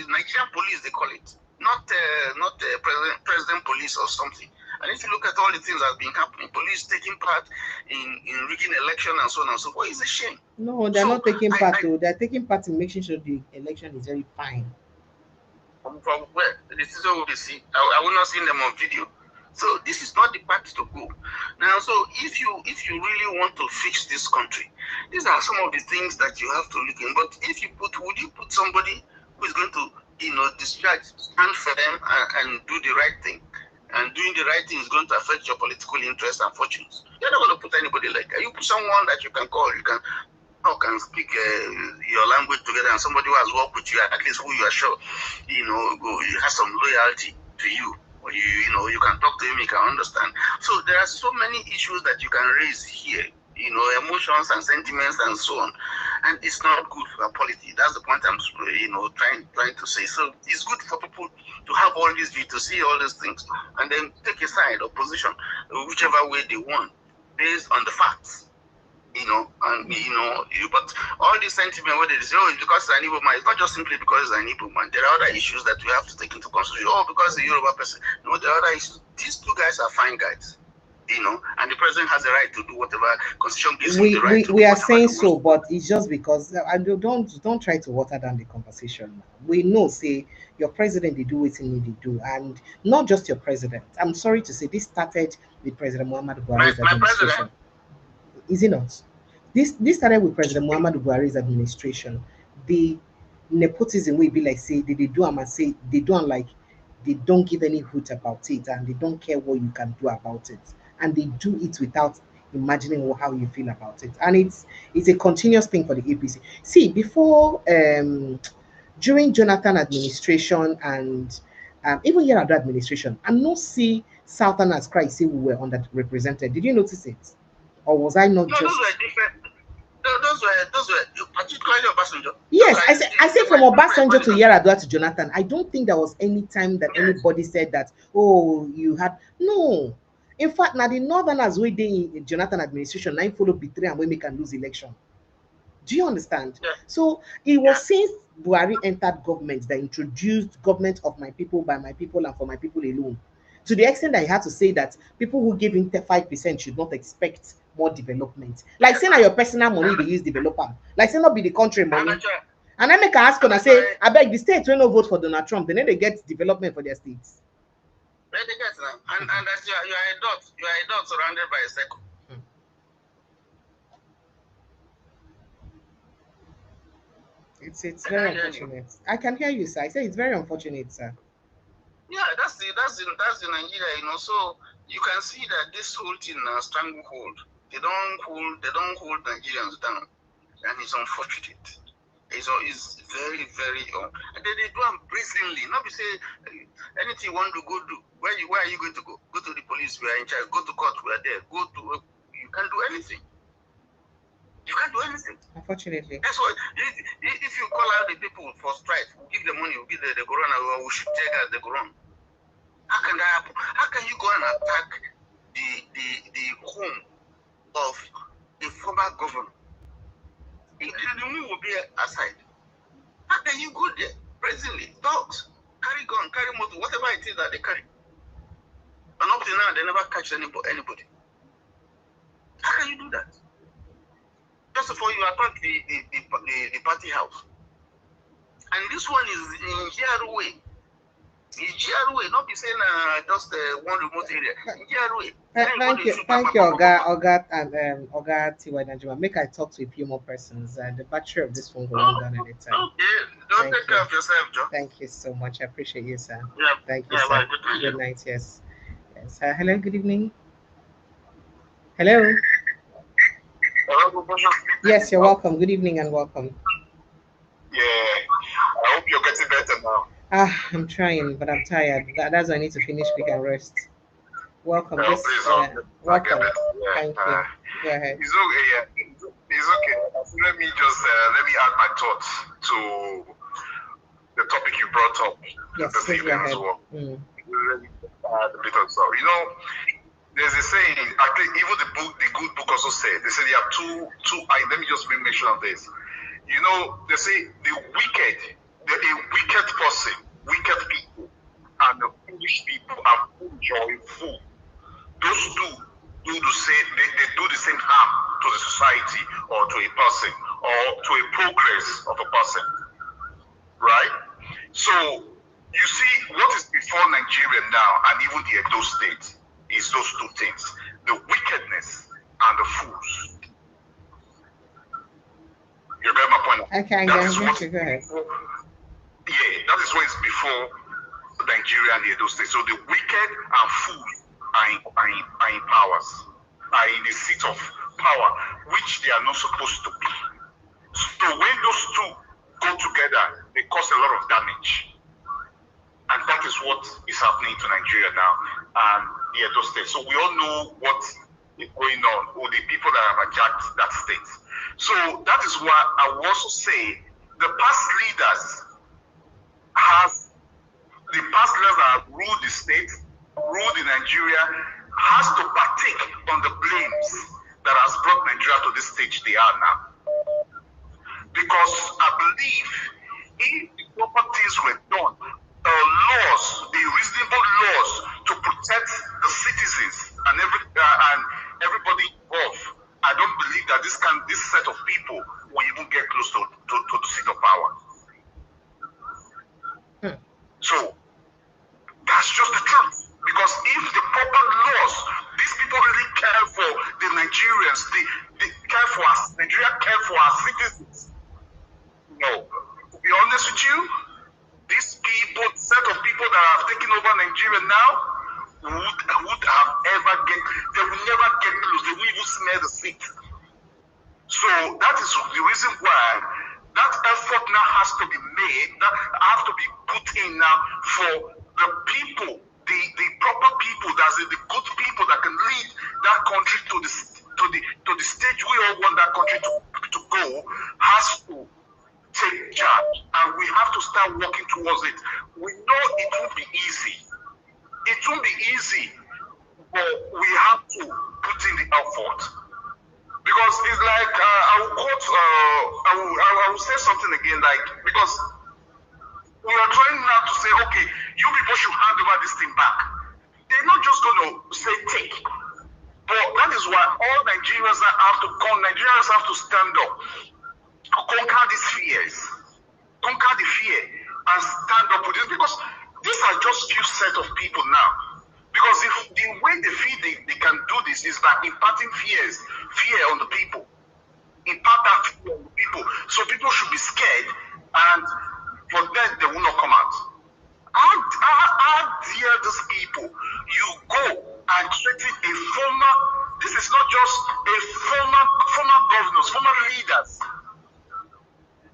Nigerian police, they call it, not president police or something. And if you look at all the things that have been happening, police taking part in rigging election and so on and so forth, it's a shame. No, they're not taking part. They're taking part in making sure the election is very fine. From where? This is what we see. I will not see them on video. So this is not the part to go. Now, so if you really want to fix this country, these are some of the things that you have to look in. But if you would you put somebody who is going to, discharge, stand for them and do the right thing? And doing the right thing is going to affect your political interests and fortunes. You're not going to put anybody like that. You put someone that you can call, you can speak your language together, and somebody who has worked with you, at least who you are sure, has some loyalty to you. Or you can talk to him, you can understand. So there are so many issues that you can raise here, emotions and sentiments and so on. And it's not good for polity. That's the point I'm, trying to say. So it's good for people to have all these views, to see all these things, and then take a side or position, whichever way they want, based on the facts. But all this sentiment, what they say, it's because it's an Igbo man. It's not just simply because it's an Igbo man. There are other issues that we have to take into consideration. Because the Yoruba person. No, there are other issues. These two guys are fine guys. And the president has the right to do whatever constitution gives him the right to do. We are saying so, but it's just because don't try to water down the conversation. We know, say, your president, they do what he need to do, and not just your president. I'm sorry to say, this started with President Muhammadu Buhari's administration. Is it not? This started with President Muhammadu Buhari's administration. The nepotism will be like, say, they do and say they don't like, they don't give any hoot about it, and they don't care what you can do about it. And they do it without imagining how you feel about it. And it's a continuous thing for the APC. See, before, during Jonathan administration and even Yar'Adua administration, I no see Southerners cry say we were underrepresented. Did you notice it? Or was I not just... Those were different. Those were particularly Obasanjo. Yes, I say from Obasanjo to Yar'Adua to Jonathan, I don't think there was any time that anybody said that, oh, you had... No. In fact, now the Northerners we did in Jonathan administration, now follow betray and we make and lose election. Do you understand? Yeah. So it was since Buhari entered government that introduced government of my people, by my people, and for my people alone. To the extent that I had to say that people who give him 5% should not expect more development. Like say now your personal money they use developer. Like say not be the country money. And I make a ask and I say, I beg the states when no vote for Donald Trump, then they get development for their states. They get them. And that's you are a dot. You are a dot surrounded by a circle. It's very unfortunate. I can hear you, sir. I say it's very unfortunate, sir. Yeah, that's the Nigeria, So you can see that this whole thing stranglehold. They don't hold Nigerians down, and it's unfortunate. It's very, very and they do them brazenly. Not be say anything you want to go do. Where are you going to go? Go to the police. We are in charge. Go to court. We are there. You can't do anything. You can't do anything. Unfortunately. That's why if you call out the people for strike, give the money, give the corona, we should take out the corona. How can that happen? How can you go and attack the home of a former governor? The move will be aside. How can you go there? Presently, dogs, carry gun, carry motor, whatever it is that they carry. And up to now, they never catch anybody. How can you do that? First of all, you attack the party house. And this one is in GRA. In GRA, not be saying just one remote area. In GRA. Thank you, Oga, and Oga Tiwa Najima. Make I talk to a few more persons, and the battery of this phone will run down anytime. Okay, don't take care of yourself, Joe. Thank you so much. I appreciate you, sir. Yeah. Thank you, Yeah, sir. bye. Good night. Yes. Yes. Hello. Good evening. Hello. Yes, you're welcome. Good evening and welcome. Yeah, I hope you're getting better now. I'm trying, but I'm tired. That's why I need to finish quick and rest. Welcome. Welcome. Thank you. Go ahead. It's okay. Yeah. It's okay. Let me add my thoughts to the topic you brought up this evening as well. Let me add a bit of stuff. You know, there's a saying. I think even the good book also said. They say there are two. Let me just make mention of this. You know, they say a wicked person, wicked people, and the foolish people are joyful. Those two do the same. They do the same harm to the society or to a person or to a progress of a person, right? So you see, what is before Nigeria now, and even the Edo State, is those two things: the wickedness and the fools. You get my point? I can get you. Go ahead. Yeah, that is what is before Nigeria and the Edo State. So the wicked and fools are in powers, are in the seat of power, which they are not supposed to be. So when those two go together, they cause a lot of damage. And that is what is happening to Nigeria now and the Edo State. So we all know what is going on, or the people that have attacked that state. So that is why I will also say the past leaders that have ruled the state, ruled in Nigeria, has to partake on the blames that has brought Nigeria to this stage they are now. Because I believe if the proper things were done, laws, the reasonable laws to protect the citizens and everybody involved, I don't believe that this set of people will even get close to the seat of power. So that's just the truth. Because if the proper laws, these people really care for the Nigerians, they care for us, Nigeria care for our citizens. No, to be honest with you, these people, set of people that have taken over Nigeria now, would have they will never get close, they will even smell the seat. So that is the reason why that effort now has to be made, that has to be put in now for the people, the proper people, that's the good people that can lead that country to the stage we all want that country to go, has to take charge, and we have to start working towards it. We know it won't be easy. It won't be easy, but we have to put in the effort. Because it's like, I will say something again, like, because we are trying now to say, okay, you people should hand over this thing back. They're not just going to say take. But that is why all Nigerians have to stand up, conquer these fears, conquer the fear, and stand up with it. Because these are just few set of people now. Because if the way they feel they can do this is by imparting fear on the people, impart that fear on the people. So people should be scared, and for them they will not come out. How dare these people? You go and threaten a former. This is not just a former governors, former leaders.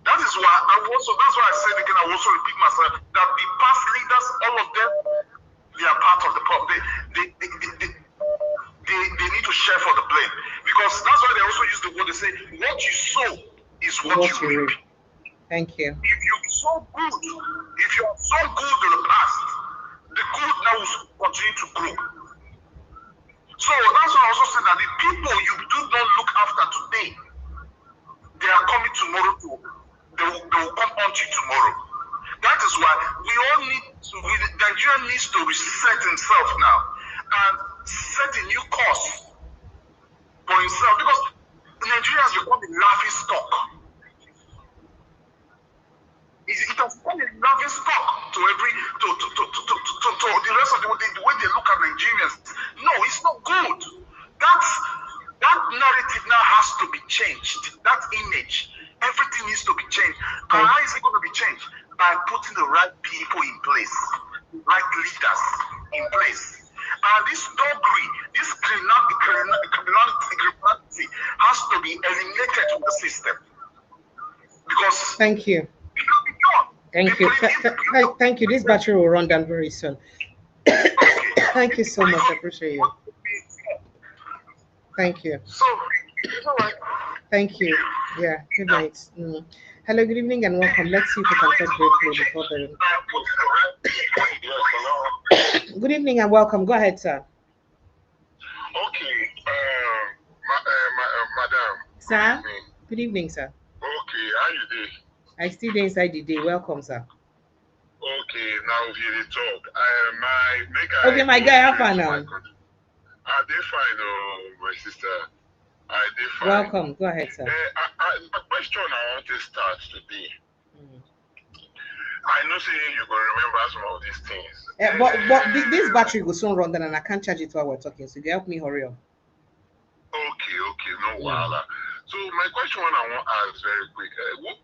That is why that's why I said again, I also repeat myself, that the past leaders, all of them, they are part of the problem. They need to share for the blame. Because that's why they also use the word, they say, what you sow is what you reap. Thank you. If you sow good, if you have sown good in the past, the good now will continue to grow. So that's why I also say that the people you do not look after today, they are coming tomorrow too. They will come on to you tomorrow. That is why Nigeria needs to reset himself now and set a new course for himself, because Nigeria has become a laughing stock. It has become a laughing stock to the rest of the way they look at Nigerians. No, it's not good. how is it going to be changed? By putting the right people in place, right leaders in place. And this doggery, this criminality has to be eliminated from the system. Because thank you. Thank you. Thank you. This battery will run down very soon. Thank you so much. I appreciate you. Thank you. Thank you. Yeah. Good night. Hello, good evening, and welcome. Let's see if we can talk briefly before the. Good evening and welcome. Go ahead, sir. Okay, madam. Sir. Good evening, sir. Okay, how you doing? I still dey inside the day. Welcome, sir. Okay, now we talk. Okay, my guy, how far now? I dey fine, my sister. I dey fine. Welcome. Go ahead, sir. The question I want to start today. I know say you go remember some of these things. But this battery will soon run down, and I can't charge it while we're talking. So you help me hurry up. Okay, no wahala. So my question I want to ask very quick. When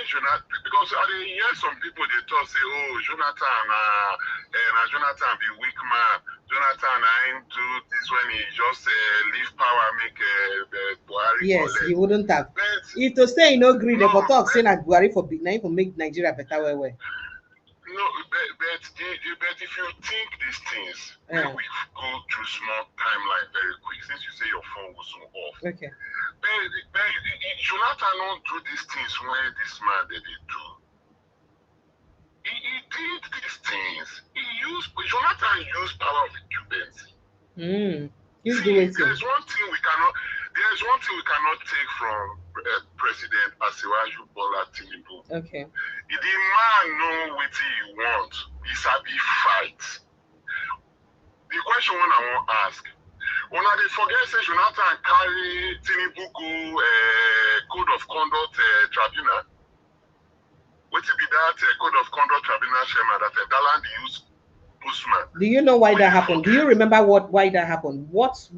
Jonathan, because I hear some people they talk say, oh, Jonathan be weak man. Jonathan I ain't do this when he just leave power, make Buhari. Yes, he wouldn't have. If to say no agree, they for talk saying that Buhari for big name for make Nigeria better way. No, but if you think these things, we go through small timeline very quick. Since you say your phone was so off. Okay. But Jonathan don't do these things when this man did it do. He did these things. Jonathan used power of incumbency. There's one thing we cannot take from President Asiwaju Bola Tinubu. Okay. If the man know what he wants, he sabi fight. The question I want to ask, when they forget say Jonathan carry Tinubu go code of conduct tribunal, what be that code of conduct tribunal chairman that Daland use Usman? Do you know why that happened? Do you remember why that happened? What do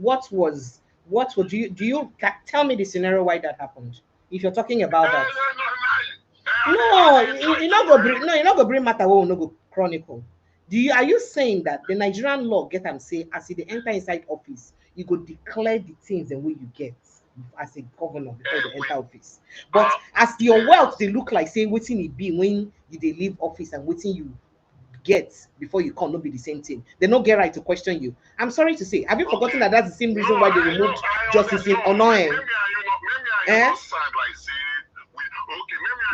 you tell me the scenario why that happened? If you're talking about that. You're not gonna bring matter where we no go chronicle. Are you saying that the Nigerian law get and say as they enter inside office, you go declare the things the way you get as a governor before they enter office? But as your wealth, they look like say waiting it be when they leave office and waiting you get before you come, not be the same thing. They don't get right to question you. I'm sorry to say, have you forgotten that that's the same reason why they removed Justice in Onoye?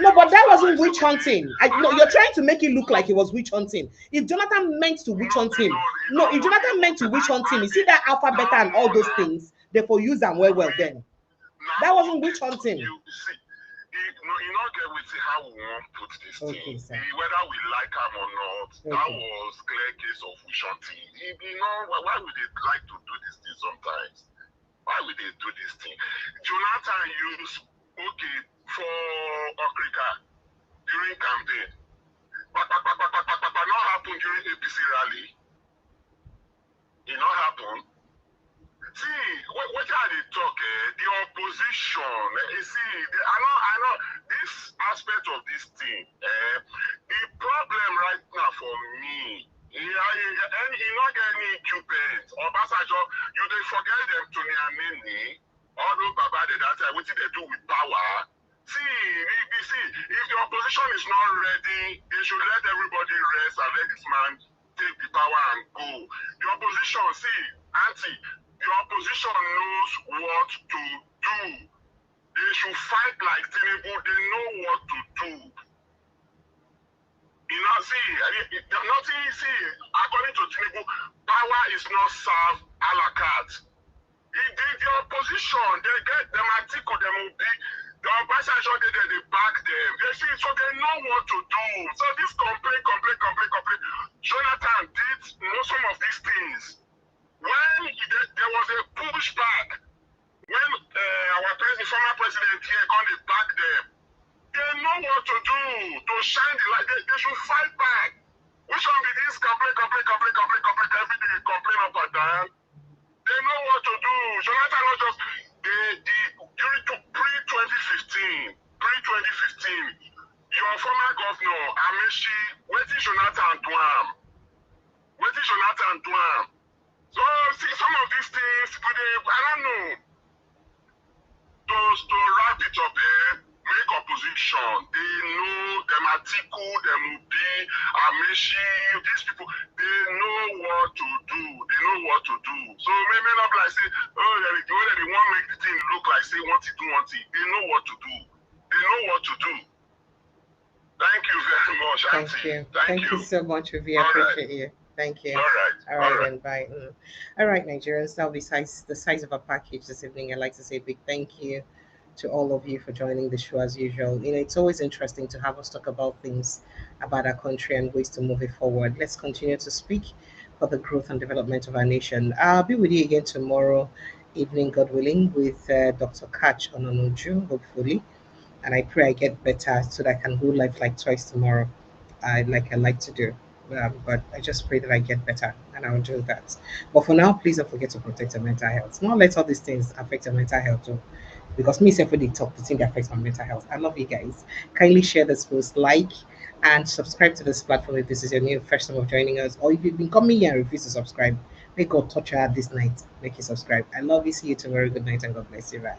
No, but that wasn't witch hunting. You're trying to make it look like it was witch hunting. If Jonathan meant to witch hunt him, if Jonathan meant to witch hunt him, you see that alpha, beta, and all those things, therefore use them well then. That wasn't witch hunting. You not get with how we want put this thing. Whether we like him or not, that was clear case of witch hunting. Why would they like to do this thing sometimes? Why would they do this thing? Jonathan used for Okrika during campaign. But not happen during APC rally. It not happen. See, what are they talking? The opposition. I know this aspect of this thing. The problem right now for me, you not get any incumbents. Or Basajo, you they forget them to Niamini. Although Baba did that, what did they do with power? See, if the opposition is not ready, they should let everybody rest and let this man take the power and go. The opposition, the opposition knows what to do. They should fight like Tinubu. They know what to do. According to Tinubu, power is not served a la carte. The opposition, they get them article, them will be. The ambassador they back them. They see, so they know what to do. So this complaint. Jonathan did some of these things. When there was a pushback, when our former president here gone to back them, they know what to do to shine the light. They should fight back. Which one be this complaint every day complain up and down? They know what to do. Jonathan not just during pre-2015, your former governor, Amishi, wetin Jonathan do am? Wetin Jonathan do am? So see some of these things, I don't know. To wrap it up, make opposition. They know them Atiku, them Obi, Amishi, these people, they know what to do. They know what to do. So maybe not like say, oh, they want to make the thing look like say want it, do want it. They know what to do. They know what to do. Thank you very much, Thank Auntie. you. Thank you so much, Vivi. I appreciate you. Thank you. All right, then bye. All right, Nigerians. Now, besides the size of our package this evening, I'd like to say a big thank you to all of you for joining the show as usual. You know, it's always interesting to have us talk about things about our country and ways to move it forward. Let's continue to speak for the growth and development of our nation. I'll be with you again tomorrow evening, God willing, with Dr. Kach Ononuju, hopefully. And I pray I get better so that I can go live like twice tomorrow, I like to do. But I just pray that I get better, and I'll do that. But for now, please don't forget to protect your mental health. Not let all these things affect your mental health too, because me self the talk the thing that affects my mental health. I love you guys. Kindly share this post, like, and subscribe to this platform if this is your new first time of joining us, or if you've been coming here and refuse to subscribe. May God touch your heart this night. Make you subscribe. I love you. See you tomorrow. Good night and God bless you. Bye.